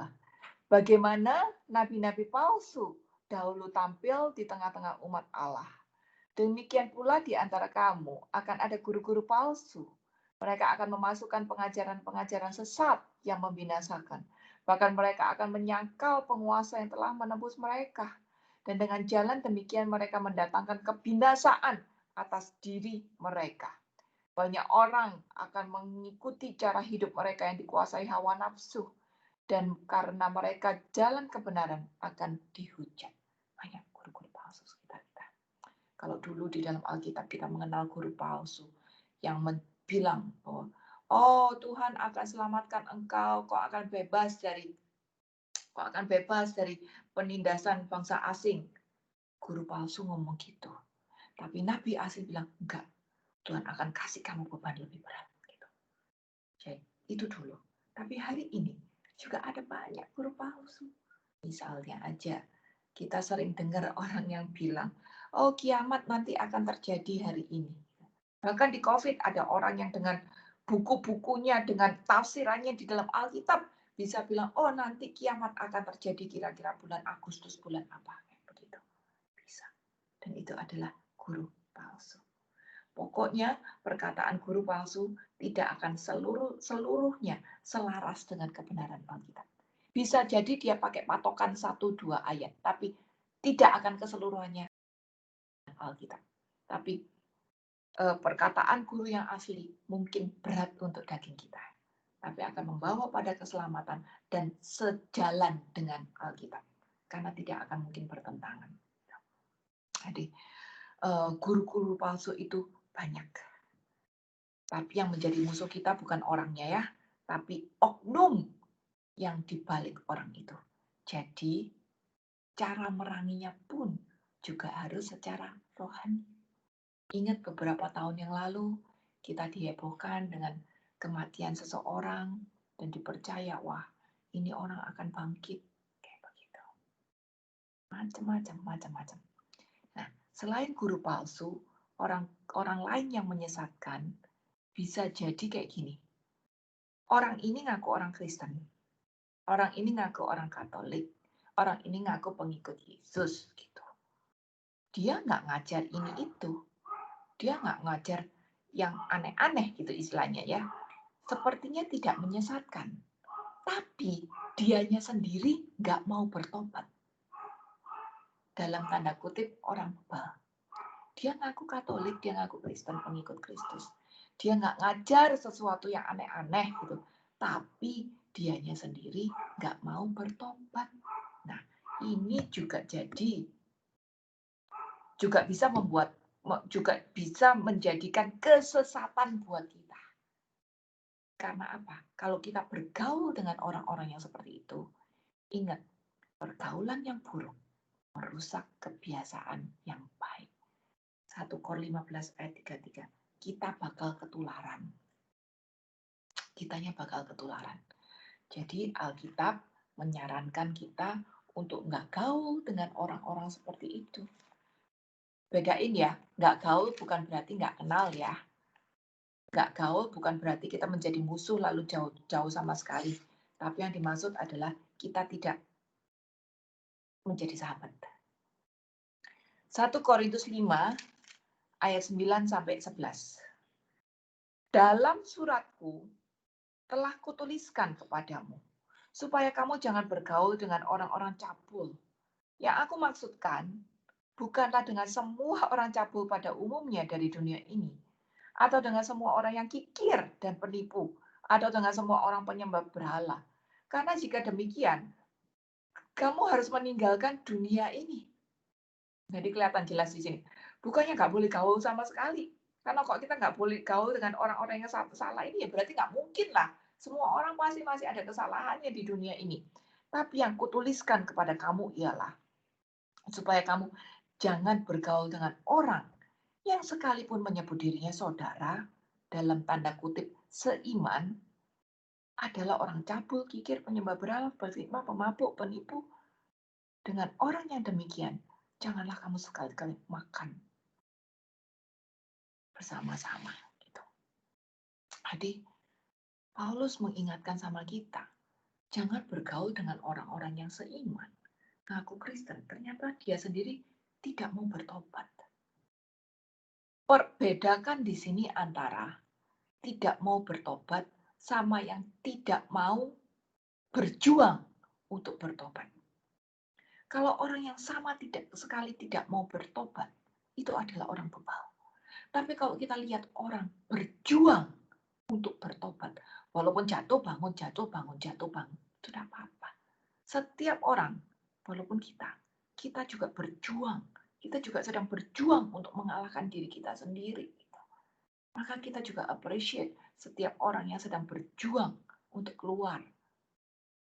Bagaimana nabi-nabi palsu dahulu tampil di tengah-tengah umat Allah. Demikian pula di antara kamu akan ada guru-guru palsu. Mereka akan memasukkan pengajaran-pengajaran sesat yang membinasakan. Bahkan mereka akan menyangkal penguasa yang telah menebus mereka. Dan dengan jalan demikian mereka mendatangkan kebinasaan atas diri mereka. Banyak orang akan mengikuti cara hidup mereka yang dikuasai hawa nafsu. Dan karena mereka jalan kebenaran akan dihujat. Banyak guru-guru palsu sekitar kita. Kalau dulu di dalam Alkitab kita mengenal guru palsu yang bilang bahwa oh Tuhan akan selamatkan engkau, kau akan bebas dari penindasan bangsa asing. Guru palsu ngomong gitu. Tapi Nabi asli bilang enggak. Tuhan akan kasih kamu beban lebih berat gitu. Jadi itu dulu. Tapi hari ini juga ada banyak guru palsu. Misalnya aja kita sering dengar orang yang bilang, oh kiamat nanti akan terjadi hari ini. Bahkan di COVID ada orang yang dengan buku-bukunya, dengan tafsirannya di dalam Alkitab bisa bilang, oh nanti kiamat akan terjadi kira-kira bulan Agustus, bulan apa. Begitu. Bisa. Dan itu adalah guru palsu. Pokoknya perkataan guru palsu tidak akan seluruhnya selaras dengan kebenaran Alkitab. Bisa jadi dia pakai patokan 1-2 ayat, tapi tidak akan keseluruhannya Alkitab. Tapi perkataan guru yang asli mungkin berat untuk daging kita, tapi akan membawa pada keselamatan dan sejalan dengan Alkitab, karena tidak akan mungkin bertentangan. Jadi guru-guru palsu itu banyak. Tapi yang menjadi musuh kita bukan orangnya ya, tapi oknum yang dibalik orang itu. Jadi cara meranginya pun juga harus secara rohani. Ingat beberapa tahun yang lalu kita dihebohkan dengan kematian seseorang dan dipercaya, wah ini orang akan bangkit. Kayak begitu. Macam-macam. Nah, selain guru palsu, orang lain yang menyesatkan bisa jadi kayak gini. Orang ini ngaku orang Kristen. Orang ini ngaku orang Katolik. Orang ini ngaku pengikut Yesus. Gitu. Dia nggak ngajar ini itu. Dia nggak ngajar yang aneh-aneh gitu istilahnya ya. Sepertinya tidak menyesatkan. Tapi dianya sendiri nggak mau bertobat. Dalam tanda kutip orang bebal. Dia ngaku Katolik, dia ngaku Kristen, pengikut Kristus. Dia nggak ngajar sesuatu yang aneh-aneh gitu. Tapi dianya sendiri nggak mau bertobat. Nah, ini juga bisa menjadikan kesesatan buat kita. karena apa? Kalau kita bergaul dengan orang-orang yang seperti itu, ingat, pergaulan yang buruk merusak kebiasaan yang baik. 1 Kor 15 ayat 33. Kita bakal ketularan. Kitanya bakal ketularan. Jadi Alkitab menyarankan kita untuk nggak gaul dengan orang-orang seperti itu. Bedain ya, nggak gaul bukan berarti nggak kenal ya. Nggak gaul bukan berarti kita menjadi musuh lalu jauh sama sekali. Tapi yang dimaksud adalah kita tidak menjadi sahabat. 1 Korintus 5 ayat 9 sampai 11. Dalam suratku telah kutuliskan kepadamu supaya kamu jangan bergaul dengan orang-orang cabul. Yang aku maksudkan bukanlah dengan semua orang cabul pada umumnya dari dunia ini, atau dengan semua orang yang kikir dan penipu, atau dengan semua orang penyembah berhala. Karena jika demikian, kamu harus meninggalkan dunia ini. Jadi kelihatan jelas di sini. Bukannya nggak boleh gaul sama sekali. Karena kok kita nggak boleh gaul dengan orang-orang yang salah ini, ya berarti nggak mungkin lah. Semua orang pasti masih ada kesalahannya di dunia ini. Tapi yang kutuliskan kepada kamu ialah supaya kamu jangan bergaul dengan orang yang sekalipun menyebut dirinya saudara, dalam tanda kutip seiman, adalah orang cabul, kikir, penyembah berhala, berfitnah, pemabuk, penipu. Dengan orang yang demikian, janganlah kamu sekali-kali makan bersama-sama. Gitu. Jadi, Paulus mengingatkan sama kita, jangan bergaul dengan orang-orang yang seiman. Ngaku Kristen, ternyata dia sendiri tidak mau bertobat. Perbedakan di sini antara tidak mau bertobat sama yang tidak mau berjuang untuk bertobat. Kalau orang yang sama sekali tidak mau bertobat, itu adalah orang bebal. Tapi kalau kita lihat orang berjuang untuk bertobat, walaupun jatuh bangun, jatuh bangun, jatuh bangun, itu tidak apa-apa. Setiap orang, walaupun kita juga berjuang. Kita juga sedang berjuang untuk mengalahkan diri kita sendiri. Maka kita juga appreciate setiap orang yang sedang berjuang untuk keluar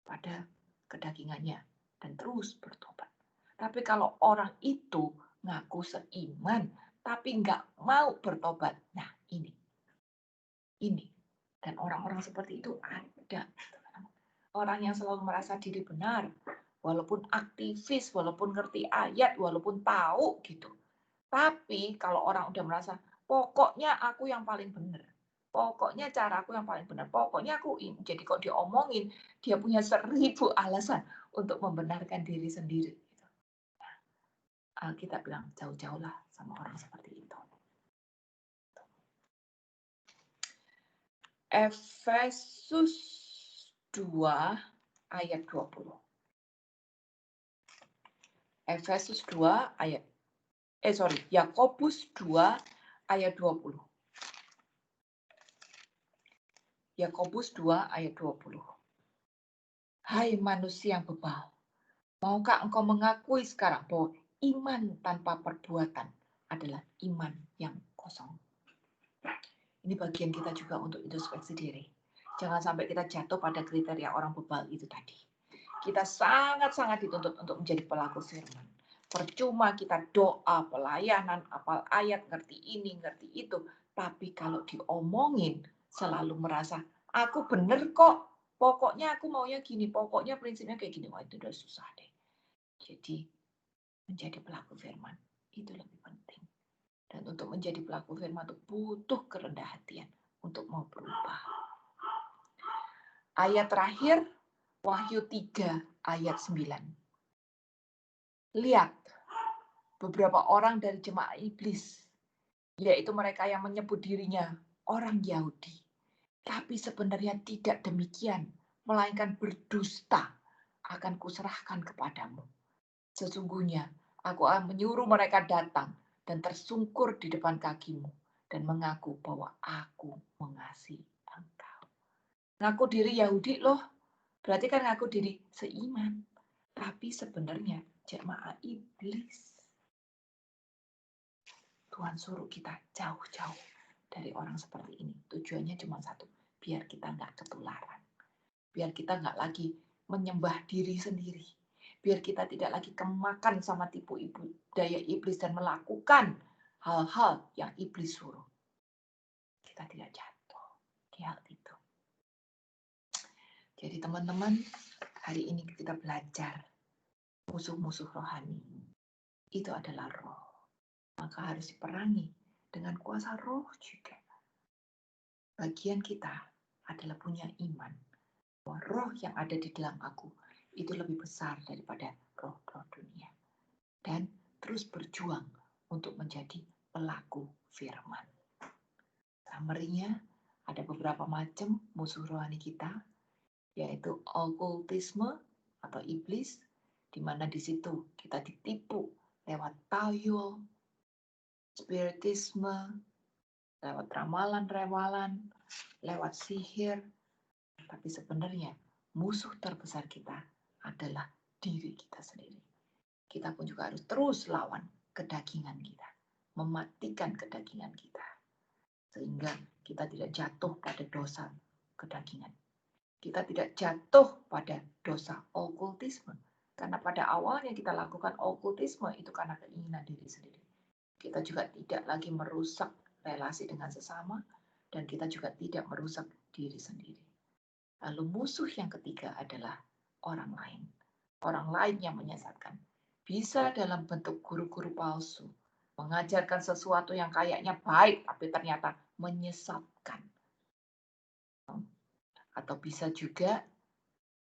pada kedagingannya dan terus bertobat. Tapi kalau orang itu ngaku seiman, tapi nggak mau bertobat, nah ini. Dan orang-orang seperti itu ada. Orang yang selalu merasa diri benar, walaupun aktivis, walaupun ngerti ayat, walaupun tahu gitu. Tapi kalau orang udah merasa, pokoknya aku yang paling benar. Pokoknya cara aku yang paling benar. Pokoknya aku ini. Jadi kok diomongin, dia punya 1000 alasan untuk membenarkan diri sendiri. Kita bilang, jauh-jauhlah sama orang seperti itu. Efesus 2 ayat 20. Efesus 2 ayat Yakobus 2 ayat 20. Yakobus 2 ayat 20. Hai manusia yang bebal, maukah engkau mengakui sekarang bahwa iman tanpa perbuatan adalah iman yang kosong? Ini bagian kita juga untuk introspeksi diri. Jangan sampai kita jatuh pada kriteria orang bebal itu tadi. Kita sangat-sangat dituntut untuk menjadi pelaku firman. Percuma kita doa, pelayanan, apal ayat, ngerti ini, ngerti itu. Tapi kalau diomongin, selalu merasa, aku bener kok. Pokoknya aku maunya gini, pokoknya prinsipnya kayak gini. Wah, itu udah susah deh. Jadi, menjadi pelaku firman, itu lebih penting. Dan untuk menjadi pelaku firman itu butuh kerendahan hatian untuk mau berubah. Ayat terakhir, Wahyu 3 ayat 9. Lihat, beberapa orang dari jemaah iblis, yaitu mereka yang menyebut dirinya orang Yahudi. Tapi sebenarnya tidak demikian, melainkan berdusta, akan kuserahkan kepadamu. Sesungguhnya, aku akan menyuruh mereka datang dan tersungkur di depan kakimu dan mengaku bahwa aku mengasihi engkau. Ngaku diri Yahudi loh, berarti kan ngaku diri seiman. Tapi sebenarnya jemaah iblis. Tuhan suruh kita jauh-jauh dari orang seperti ini. Tujuannya cuma satu, biar kita nggak ketularan. Biar kita nggak lagi menyembah diri sendiri. Biar kita tidak lagi kemakan sama tipu daya iblis dan melakukan hal-hal yang iblis suruh. Kita tidak jatuh di hal itu. Jadi teman-teman, hari ini kita belajar musuh-musuh rohani. Itu adalah roh. Maka harus diperangi dengan kuasa roh juga. Bagian kita adalah punya iman. Bahwa roh yang ada di dalam aku itu lebih besar daripada roh-roh dunia. Dan terus berjuang untuk menjadi pelaku firman. Summary-nya, ada beberapa macam musuh rohani kita, yaitu okultisme atau iblis, di mana di situ kita ditipu lewat tayul, spiritisme, lewat ramalan-ramalan, lewat sihir. Tapi sebenarnya musuh terbesar kita adalah diri kita sendiri. Kita pun juga harus terus lawan kedagingan kita, mematikan kedagingan kita, sehingga kita tidak jatuh pada dosa kedagingan. Kita tidak jatuh pada dosa okultisme, karena pada awalnya kita lakukan okultisme itu karena keinginan diri sendiri. Kita juga tidak lagi merusak relasi dengan sesama, dan kita juga tidak merusak diri sendiri. Lalu musuh yang ketiga adalah orang lain. Orang lain yang menyesatkan. Bisa dalam bentuk guru-guru palsu. Mengajarkan sesuatu yang kayaknya baik, tapi ternyata menyesatkan. Atau bisa juga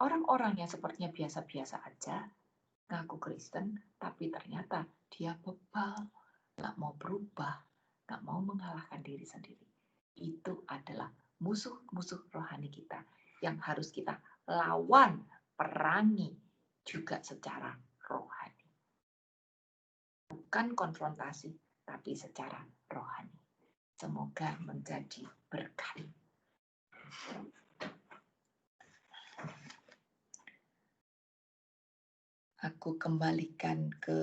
orang-orang yang sepertinya biasa-biasa aja, ngaku Kristen, tapi ternyata dia bebal, nggak mau berubah, nggak mau mengalahkan diri sendiri. Itu adalah musuh-musuh rohani kita yang harus kita lawan, perangi juga secara rohani. Bukan konfrontasi, tapi secara rohani. Semoga menjadi berkat. Aku kembalikan ke,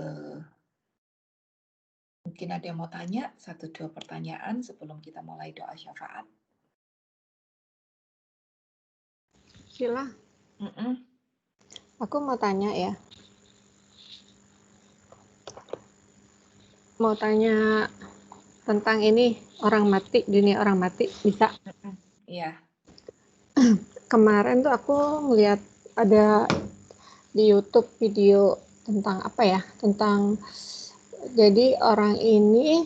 mungkin ada yang mau tanya, 1-2 pertanyaan sebelum kita mulai doa syafaat. Sila, aku mau tanya ya. Mau tanya tentang ini, orang mati, dunia orang mati, bisa? Iya. Kemarin tuh aku ngeliat ada di YouTube video tentang apa ya, tentang jadi orang ini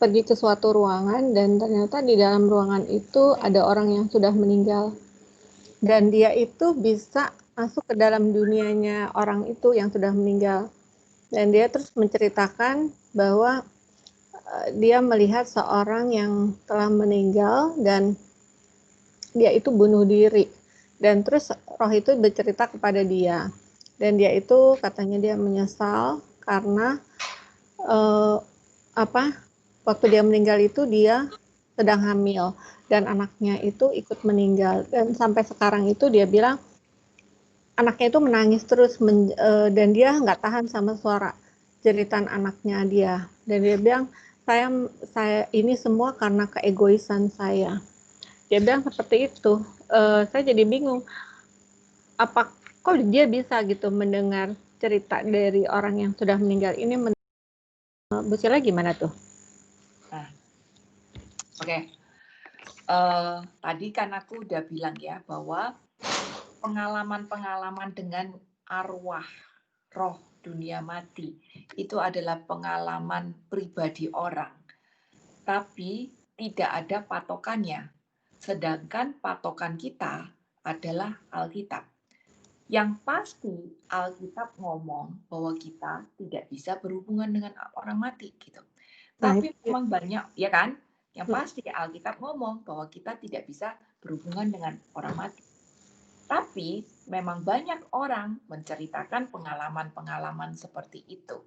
pergi ke suatu ruangan dan ternyata di dalam ruangan itu ada orang yang sudah meninggal. Dan dia itu bisa masuk ke dalam dunianya orang itu yang sudah meninggal. Dan dia terus menceritakan bahwa dia melihat seorang yang telah meninggal dan dia itu bunuh diri. Dan terus roh itu bercerita kepada dia. Dan dia itu katanya dia menyesal karena waktu dia meninggal itu dia sedang hamil dan anaknya itu ikut meninggal, dan sampai sekarang itu dia bilang anaknya itu menangis terus dan dia nggak tahan sama suara jeritan anaknya dia, dan dia bilang saya ini semua karena keegoisan saya. Dia bilang seperti itu. Saya jadi bingung, apa kok dia bisa gitu mendengar cerita dari orang yang sudah meninggal ini. Bu Sila gimana tuh? Oke. Tadi kan aku udah bilang ya bahwa pengalaman-pengalaman dengan arwah roh dunia mati itu adalah pengalaman pribadi orang, tapi tidak ada patokannya. Sedangkan patokan kita adalah Alkitab. Yang pasti Alkitab ngomong bahwa kita tidak bisa berhubungan dengan orang mati gitu. Tapi memang banyak, ya kan? Yang pasti Alkitab ngomong bahwa kita tidak bisa berhubungan dengan orang mati. Tapi memang banyak orang menceritakan pengalaman-pengalaman seperti itu.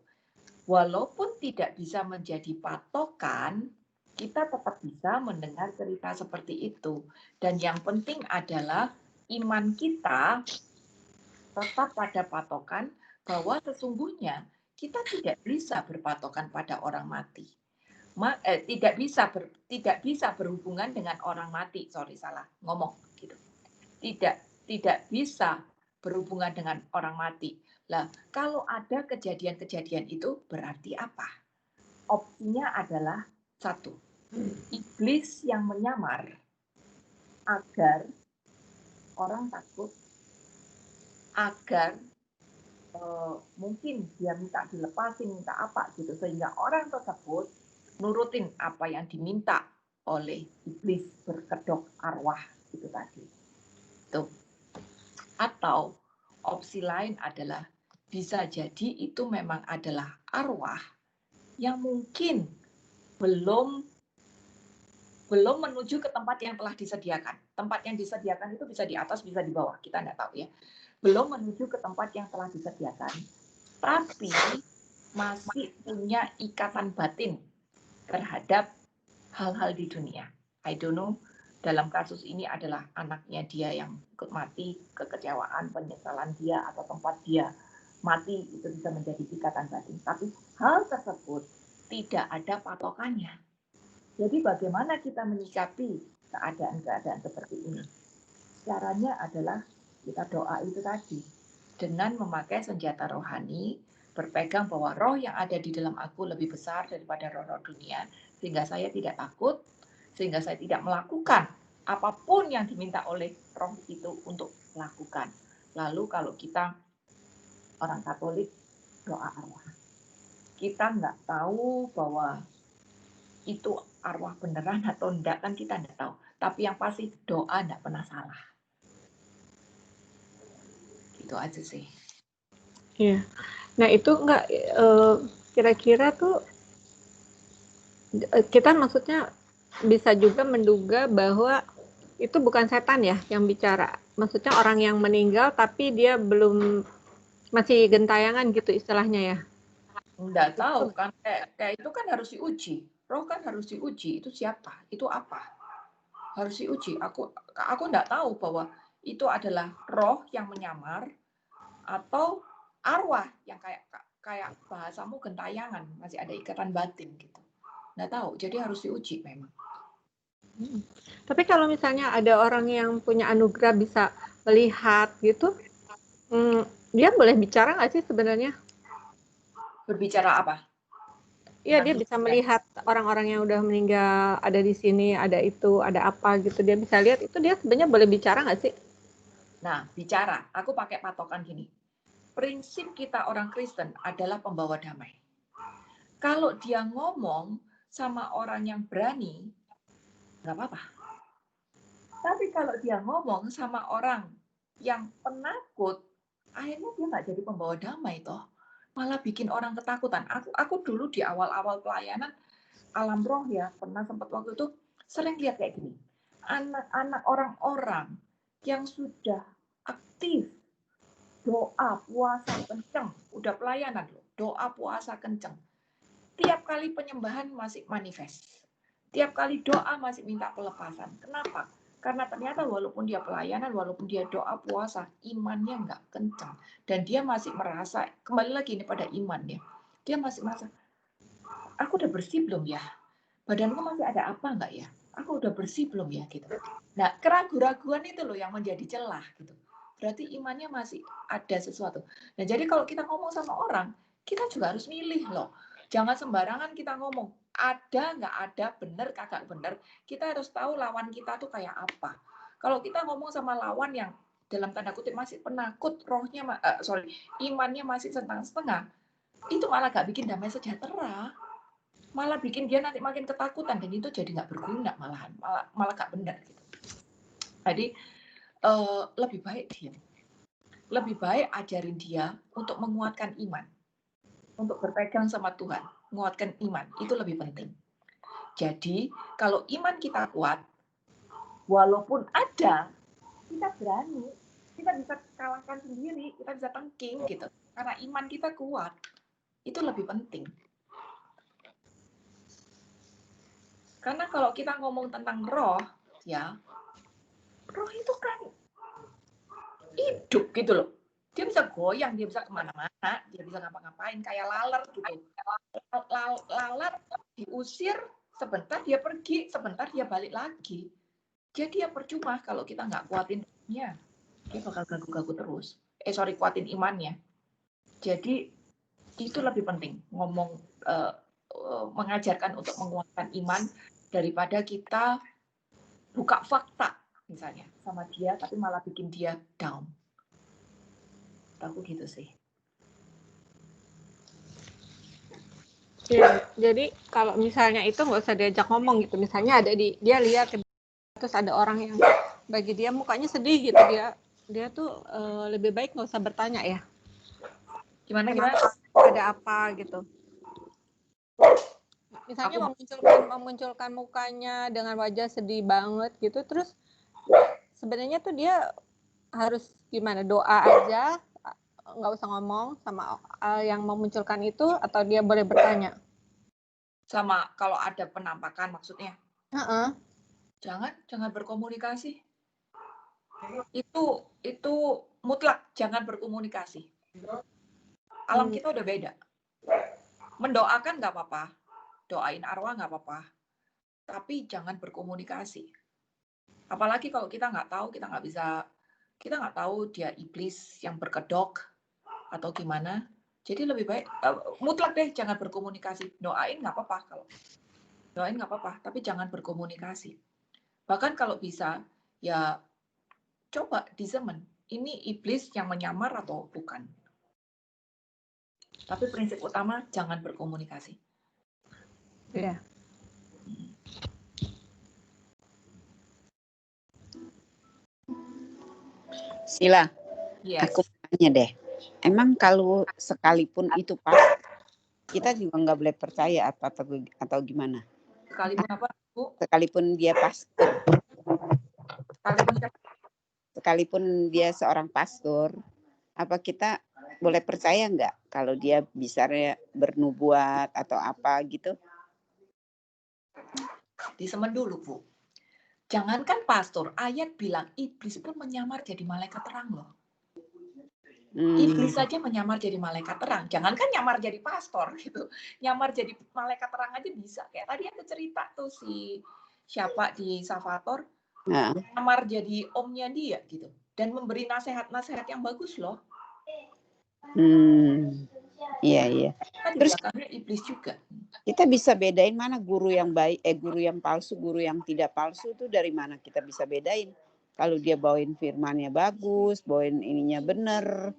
Walaupun tidak bisa menjadi patokan, kita tetap bisa mendengar cerita seperti itu. Dan yang penting adalah iman kita tetap pada patokan bahwa sesungguhnya kita tidak bisa berpatokan pada orang mati. tidak bisa berhubungan dengan orang mati. Sorry, salah ngomong gitu. Tidak bisa berhubungan dengan orang mati. Lah, kalau ada kejadian-kejadian itu berarti apa? Opsinya adalah satu, iblis yang menyamar agar orang takut, agar mungkin dia minta dilepasin, minta apa gitu, sehingga orang tersebut nurutin apa yang diminta oleh iblis berkedok arwah itu tadi. Tuh. Atau opsi lain adalah bisa jadi itu memang adalah arwah yang mungkin belum menuju ke tempat yang telah disediakan. Tempat yang disediakan itu bisa di atas, bisa di bawah, kita nggak tahu ya. Belum menuju ke tempat yang telah disediakan, tapi masih punya ikatan batin terhadap hal-hal di dunia. I don't know, dalam kasus ini adalah anaknya dia yang mati, kekecewaan, penyesalan dia, atau tempat dia mati, itu bisa menjadi ikatan batin. Tapi hal tersebut tidak ada patokannya. Jadi bagaimana kita menyikapi keadaan-keadaan seperti ini? Caranya adalah kita doa itu tadi. Dengan memakai senjata rohani, berpegang bahwa roh yang ada di dalam aku lebih besar daripada roh-roh dunia, sehingga saya tidak takut, sehingga saya tidak melakukan apapun yang diminta oleh roh itu untuk lakukan. Lalu kalau kita orang Katolik, doa arwah. Kita nggak tahu bahwa itu arwah beneran atau enggak, kan kita nggak tahu. Tapi yang pasti doa nggak pernah salah. Itu aja sih. Iya. Nah itu enggak kira-kira tuh kita maksudnya bisa juga menduga bahwa itu bukan setan ya yang bicara. Maksudnya orang yang meninggal tapi dia belum masih gentayangan gitu istilahnya ya. Nggak tahu kan, kayak itu kan harus diuji. Roh kan harus diuji. Itu siapa? Itu apa? Harus diuji. Aku nggak tahu bahwa itu adalah roh yang menyamar atau arwah yang kayak bahasamu gentayangan, masih ada ikatan batin gitu. Nggak tahu. Jadi harus diuji memang. Tapi kalau misalnya ada orang yang punya anugerah bisa melihat gitu, dia boleh bicara nggak sih sebenarnya? Berbicara apa? Iya, dia bisa melihat orang-orang yang udah meninggal ada di sini, ada itu, ada apa gitu. Dia bisa lihat itu, dia sebenarnya boleh bicara nggak sih? Nah, bicara. Aku pakai patokan gini. Prinsip kita orang Kristen adalah pembawa damai. Kalau dia ngomong sama orang yang berani, nggak apa-apa. Tapi kalau dia ngomong sama orang yang penakut, akhirnya dia nggak jadi pembawa damai toh. Malah bikin orang ketakutan. Aku dulu di awal-awal pelayanan alam roh ya, pernah sempat waktu itu sering lihat kayak gini. Anak-anak orang-orang yang sudah aktif doa, puasa kenceng, udah pelayanan loh, doa, puasa kenceng. Tiap kali penyembahan masih manifest. Tiap kali doa masih minta pelepasan. Kenapa? Karena ternyata walaupun dia pelayanan, walaupun dia doa, puasa, imannya nggak kenceng. Dan dia masih merasa, kembali lagi ini pada imannya. Dia masih merasa, aku udah bersih belum ya? Badanku masih ada apa nggak ya? Aku udah bersih belum ya? Gitu. Nah, keraguan-raguan itu loh yang menjadi celah gitu. Berarti imannya masih ada sesuatu. Nah, jadi kalau kita ngomong sama orang, kita juga harus milih loh. Jangan sembarangan kita ngomong. Ada nggak ada, bener kagak bener. Kita harus tahu lawan kita tuh kayak apa. Kalau kita ngomong sama lawan yang dalam tanda kutip masih penakut, rohnya, imannya masih setengah-setengah, itu malah gak bikin damai sejahtera. Malah bikin dia nanti makin ketakutan dan itu jadi nggak berguna malahan, malah gak benar gitu. Jadi lebih baik diam. Lebih baik ajarin dia untuk menguatkan iman. Untuk berpegang sama Tuhan, menguatkan iman, itu lebih penting. Jadi, kalau iman kita kuat, walaupun ada, kita berani, kita bisa kalahkan sendiri, kita bisa tangking gitu. Karena iman kita kuat, itu lebih penting. Karena kalau kita ngomong tentang roh, ya, roh itu kan hidup gitu loh. Dia bisa goyang, dia bisa kemana-mana, dia bisa ngapa-ngapain, kayak laler gitu. Lalat diusir, sebentar dia pergi, sebentar dia balik lagi. Jadi ya percuma kalau kita nggak kuatin imannya, dia bakal ganggu-ganggu terus. Kuatin imannya. Jadi itu lebih penting mengajarkan untuk menguatkan iman daripada kita buka fakta misalnya sama dia tapi malah bikin dia down. Aku gitu sih. Ya, jadi kalau misalnya itu nggak usah diajak ngomong gitu. Misalnya dia lihat terus ada orang yang bagi dia mukanya sedih gitu, dia tuh lebih baik nggak usah bertanya ya. Gimana? Ada apa gitu. Misalnya memunculkan mukanya dengan wajah sedih banget gitu, terus sebenarnya tuh dia harus gimana, doa aja, nggak usah ngomong sama yang memunculkan itu, atau dia boleh bertanya? Sama kalau ada penampakan maksudnya? Jangan berkomunikasi. Itu mutlak jangan berkomunikasi. Alam kita udah beda. Mendoakan nggak apa-apa, doain arwah nggak apa-apa, tapi jangan berkomunikasi. Apalagi kalau kita nggak tahu, kita nggak tahu dia iblis yang berkedok atau gimana. Jadi lebih baik mutlak deh jangan berkomunikasi. Doain nggak apa-apa kalau doain nggak apa-apa, tapi jangan berkomunikasi. Bahkan kalau bisa ya coba discernment, ini iblis yang menyamar atau bukan. Tapi prinsip utama jangan berkomunikasi. Iya. Sila, Yes. aku tanya deh. Emang kalau sekalipun itu pas, kita juga nggak boleh percaya atau gimana? Sekalipun apa, Bu? Sekalipun dia pastor. Sekalipun Sekalipun dia seorang pastor, apa kita boleh percaya nggak kalau dia bisa bernubuat atau apa gitu? Disemen dulu, Bu. Jangankan pastor, ayat bilang iblis pun menyamar jadi malaikat terang loh. Iblis saja menyamar jadi malaikat terang. Jangankan nyamar jadi pastor gitu. Nyamar jadi malaikat terang aja bisa. Kayak tadi aku cerita tuh si siapa di Salvator, nyamar jadi omnya dia gitu. Dan memberi nasihat-nasihat yang bagus loh. Iya. Terus belakangnya iblis juga. Kita bisa bedain mana guru yang baik, guru yang palsu, guru yang tidak palsu itu dari mana kita bisa bedain? Kalau dia bawain firmannya bagus, bawain ininya benar,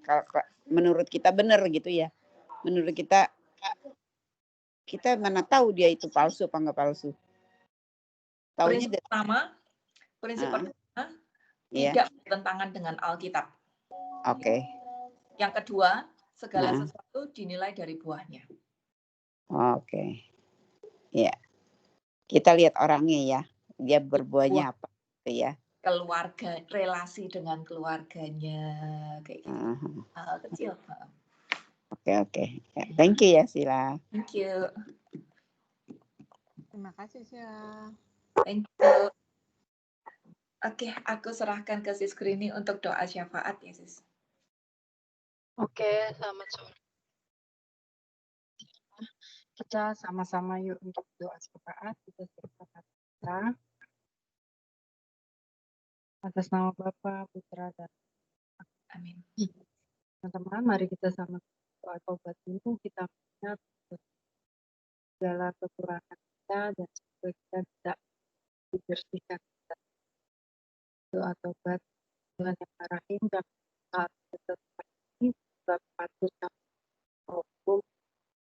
menurut kita benar gitu ya. Menurut kita mana tahu dia itu palsu apa enggak palsu? Prinsip pertama tidak bertentangan dengan Alkitab. Oke. Yang kedua, segala sesuatu dinilai dari buahnya. Oke. Ya. Kita lihat orangnya ya. Dia berbuahnya apa gitu ya. Keluarga, relasi dengan keluarganya kayak gitu. Hal kecil. Oke. Thank you ya Sila. Thank you. Terima kasih Sila. Thank you. Oke, aku serahkan ke Sis Grini untuk doa syafaat ya Sis. Oke, selamat sore. Kita sama-sama yuk untuk doa syafaat. Kita berkata atas nama Bapa, Putra, dan Amin. Teman-teman, mari kita sama doa tobat dulu. Kita mengingat segala kekurangan kita dan semoga kita bisa dibersihkan. Doa tobat Tuhan yang Rahim dan saat kita ini sebab patut hukum,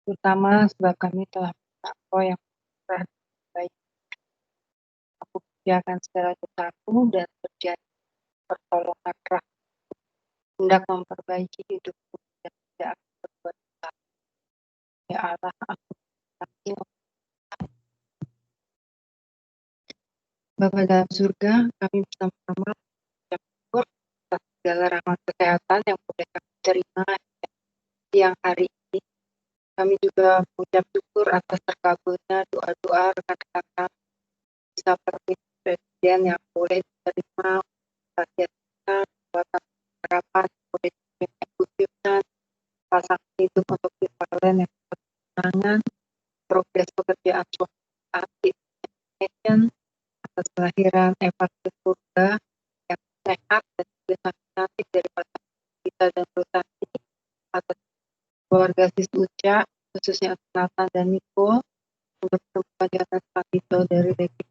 terutama sebab kami telah Engkau yang baik. Aku kerjakan segala dosaku dan terjadi pertolongan rahmat, hendak memperbaiki hidupku dan tidak akan berbuat salah. Ya Allah, aku Bapa dalam surga, kami bersama-sama bersyukur atas segala rahmat kesehatan yang boleh kami terima siang hari ini. Kami juga mengucap syukur atas terkabulnya doa-doa rekan-rekan bisa presiden yang boleh diterima rakyat kita, kekuatan harapan boleh diterima pasangan hidup untuk valen yang berkemenangan, progres pekerjaan suami atas kelahiran Eva ke surga yang sehat dan juga sangat cantik dari pasangan kita dan Rosati, atas keluarga Sis Uca, khususnya Nathan dan Nicole, untuk perpanjangan kami saudari Reki.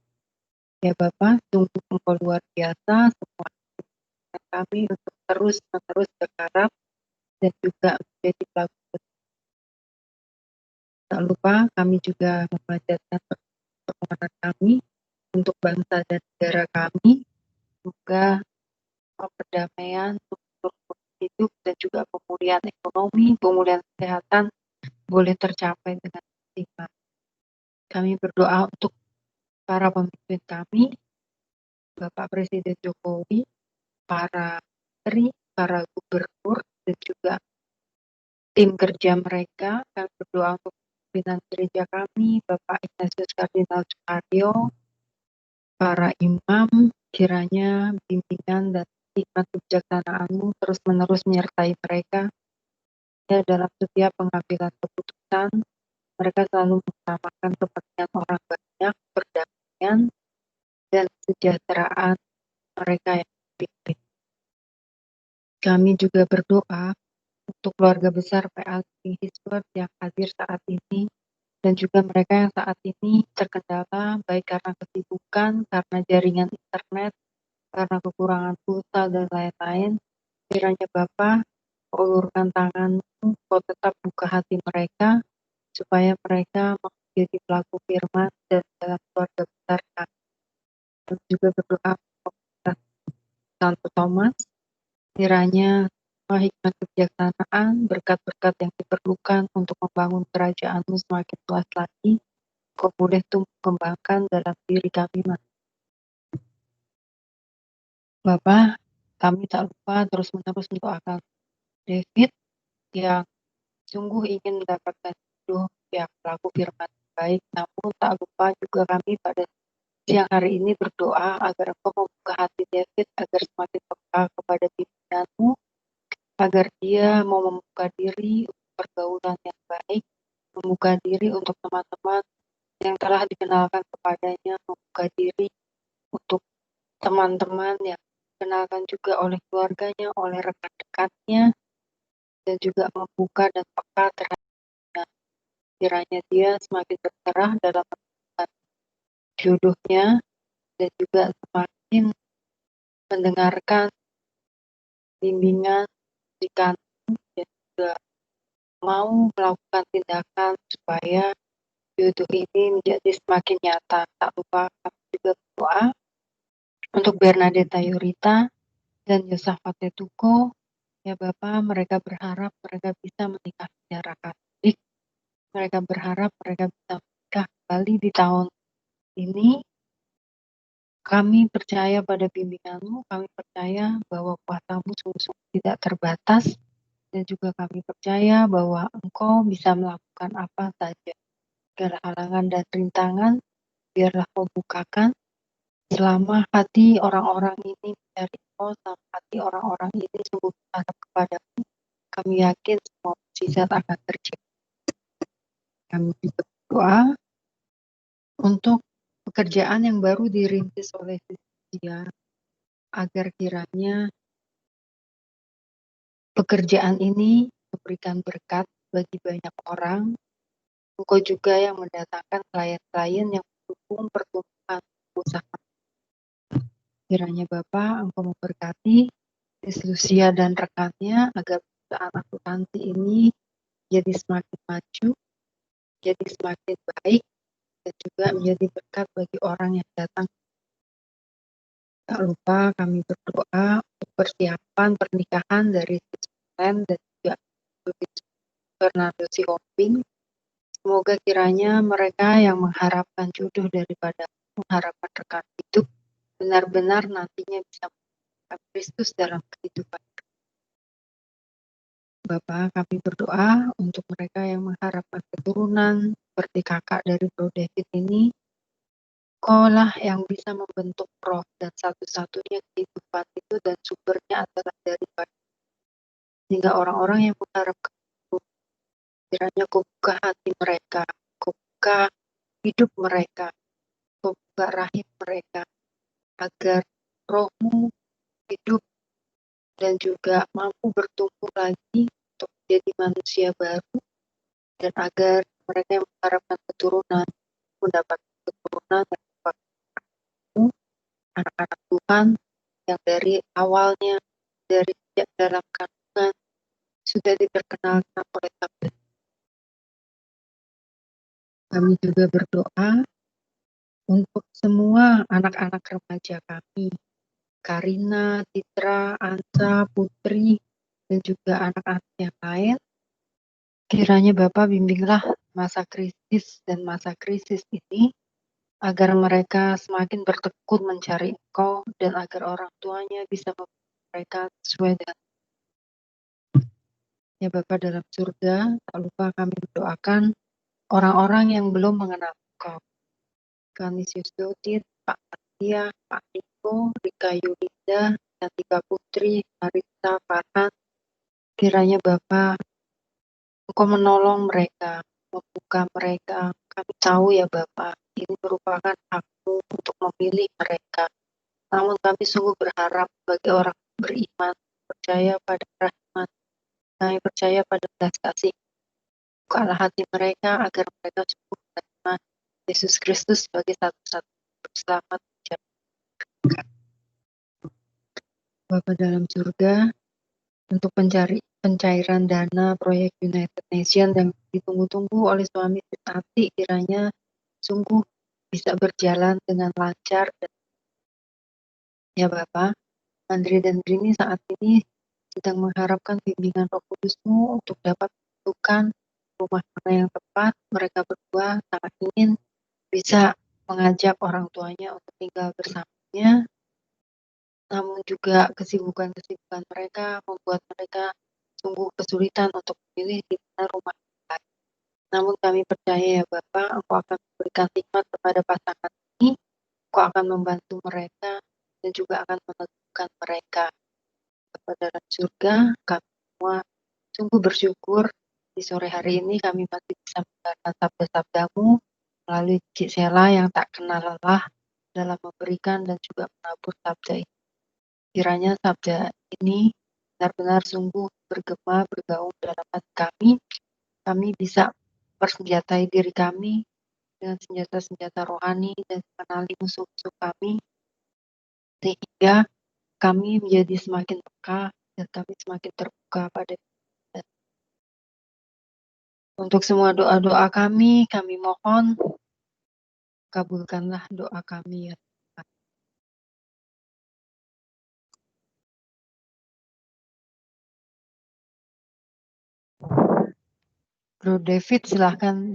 Ya Bapak, sungguh Engkau luar biasa, semua kami untuk terus berharap dan juga menjadi pelaku. Tak lupa kami juga memanjatkan permohonan kami untuk bangsa dan negara kami, semoga perdamaian, hidup dan juga pemulihan ekonomi, pemulihan kesehatan boleh tercapai dengan optimal. Kami berdoa untuk para pemimpin kami, Bapak Presiden Jokowi, para menteri, para gubernur, dan juga tim kerja mereka. Kami berdoa untuk pimpinan gereja kami, Bapak Ignatius Kardinal Soekaryo, para imam, kiranya bimbingan dan hikmat kebijaksanaan-Mu terus-menerus menyertai mereka. Ya, dalam setiap pengambilan keputusan, mereka selalu mengutamakan kepentingan orang banyak, perdamaian, dan kesejahteraan mereka yang dipimpin. Kami juga berdoa untuk keluarga besar PA Living His Word yang hadir saat ini, dan juga mereka yang saat ini terkendala baik karena kesibukan, karena jaringan internet, karena kekurangan pulsa dan lain-lain. Kiranya Bapa, ulurkan tangan-Mu, Kau tetap buka hati mereka, supaya mereka menjadi pelaku firman dan dalam keluarga besar kami. Dan juga berdoa untuk Santo Thomas, kiranya semua hikmat kebijaksanaan, berkat-berkat yang diperlukan untuk membangun kerajaan-Mu semakin luas lagi, Kau boleh tumbuh kembangkan dalam diri kami. Bapak, kami tak lupa terus-menerus mendoakan David yang sungguh ingin mendapatkan jodoh yang pelaku firman baik, namun tak lupa juga kami pada siang hari ini berdoa agar Engkau membuka hati David agar semakin peka kepada pimpinan-Mu, agar dia mau membuka diri untuk pergaulan yang baik, membuka diri untuk teman-teman yang telah dikenalkan kepadanya, membuka diri untuk teman-teman yang dikenalkan juga oleh keluarganya, oleh rekan-rekannya, dan juga membuka dan peka terhadapnya. Kiranya dia semakin berserah dalam menemukan jodohnya, dan juga semakin mendengarkan bimbingan dikan, dan juga mau melakukan tindakan supaya jodoh ini menjadi semakin nyata. Tak lupa kami juga berdoa untuk Bernadetta Yurita dan Yosafat Tetuko. Ya Bapak, mereka berharap mereka bisa menikah secara katolik. Mereka berharap mereka bisa menikah kembali di tahun ini. Kami percaya pada bimbingan-Mu, kami percaya bahwa kuasa-Mu sungguh-sungguh tidak terbatas, dan juga kami percaya bahwa Engkau bisa melakukan apa saja. Segala halangan dan rintangan, biarlah Kau bukakan. Selama hati orang-orang ini mencari Engkau, selama hati orang-orang ini sungguh berharap kepada-Mu, kami yakin semua mukjizat akan terjadi. Kami juga berdoa untuk pekerjaan yang baru dirintis oleh Dia, agar kiranya pekerjaan ini memberikan berkat bagi banyak orang. Engkau juga yang mendatangkan klien-klien yang mendukung pertumbuhan usaha. Kiranya Bapak, Engkau memberkati Sis Lucia dan rekannya agar perusahaan akuntansi ini jadi semakin maju, jadi semakin baik, dan juga menjadi berkat bagi orang yang datang. Tak lupa kami berdoa untuk persiapan pernikahan dari Sis Len dan juga Bernardo Sihombing. Semoga kiranya mereka yang mengharapkan jodoh daripada mengharapkan rekan hidup benar-benar nantinya bisa mengharapkan Kristus dalam kehidupan. Bapak, kami berdoa untuk mereka yang mengharapkan keturunan seperti kakak dari Bro David ini. Engkaulah yang bisa membentuk roh, dan satu-satunya kehidupan itu dan sumbernya adalah daripada. Sehingga orang-orang yang mengharapkan itu, kiranya Kau buka hati mereka, Kau buka hidup mereka, membuka rahim mereka, agar rohmu hidup dan juga mampu bertumbuh lagi untuk menjadi manusia baru, dan agar mereka yang mengharapkan keturunan mendapat keturunan yang berpakaimu, anak-anak Tuhan yang dari awalnya, dari sejak dalam kandungan sudah diperkenalkan oleh Sabda. Kami juga berdoa untuk semua anak-anak remaja kami, Karina, Citra, Ansa, Putri, dan juga anak-anak yang lain. Kiranya Bapak bimbinglah masa krisis dan masa krisis ini, agar mereka semakin bertekun mencari Engkau, dan agar orang tuanya bisa membantu mereka sesuai dengan ya Bapa dalam surga. Tak lupa kami mendoakan orang-orang yang belum mengenal Engkau. Kanisius Dodit, Pak Atia, Pak Niko, Rika Yulinda, Cantika Putri, Marita, Farhan. Kiranya Bapa Engkau menolong mereka, membuka mereka. Kami tahu ya Bapa, ini merupakan hakmu untuk memilih mereka. Namun kami sungguh berharap bagi orang beriman, percaya pada rahmat, kami percaya pada belas kasih. Bukalah hati mereka agar mereka sungguh menerima Yesus Kristus sebagai satu-satunya selamat. Bapa dalam surga, untuk pencairan dana proyek United Nations yang ditunggu-tunggu oleh suami Tati, kiranya sungguh bisa berjalan dengan lancar. Dan ya Bapak, Andri dan Brini saat ini sedang mengharapkan bimbingan Roh Kudus-Mu untuk dapat menentukan rumah mana yang tepat. Mereka berdua sangat ingin bisa mengajak orang tuanya untuk tinggal bersamanya, namun juga kesibukan-kesibukan mereka membuat mereka sungguh kesulitan untuk memilih di mana rumah yang baik. Namun kami percaya ya Bapak, Engkau akan memberikan hikmat kepada pasangan ini, Engkau akan membantu mereka dan juga akan meneguhkan mereka. Bapa dalam surga, kami semua sungguh bersyukur di sore hari ini kami masih bisa mendengarkan sabda-sabda-Mu melalui Cik Sela yang tak kenal lelah dalam memberikan dan juga menabur sabda ini. Kiranya sabda ini benar-benar sungguh bergema, bergaung dalam hati kami. Kami bisa persenjatai diri kami dengan senjata-senjata rohani dan mengenali musuh-musuh kami, sehingga kami menjadi semakin peka dan kami semakin terbuka pada Tuhan. Untuk semua doa-doa kami mohon kabulkanlah doa kami ya Tuhan. Bro David silahkan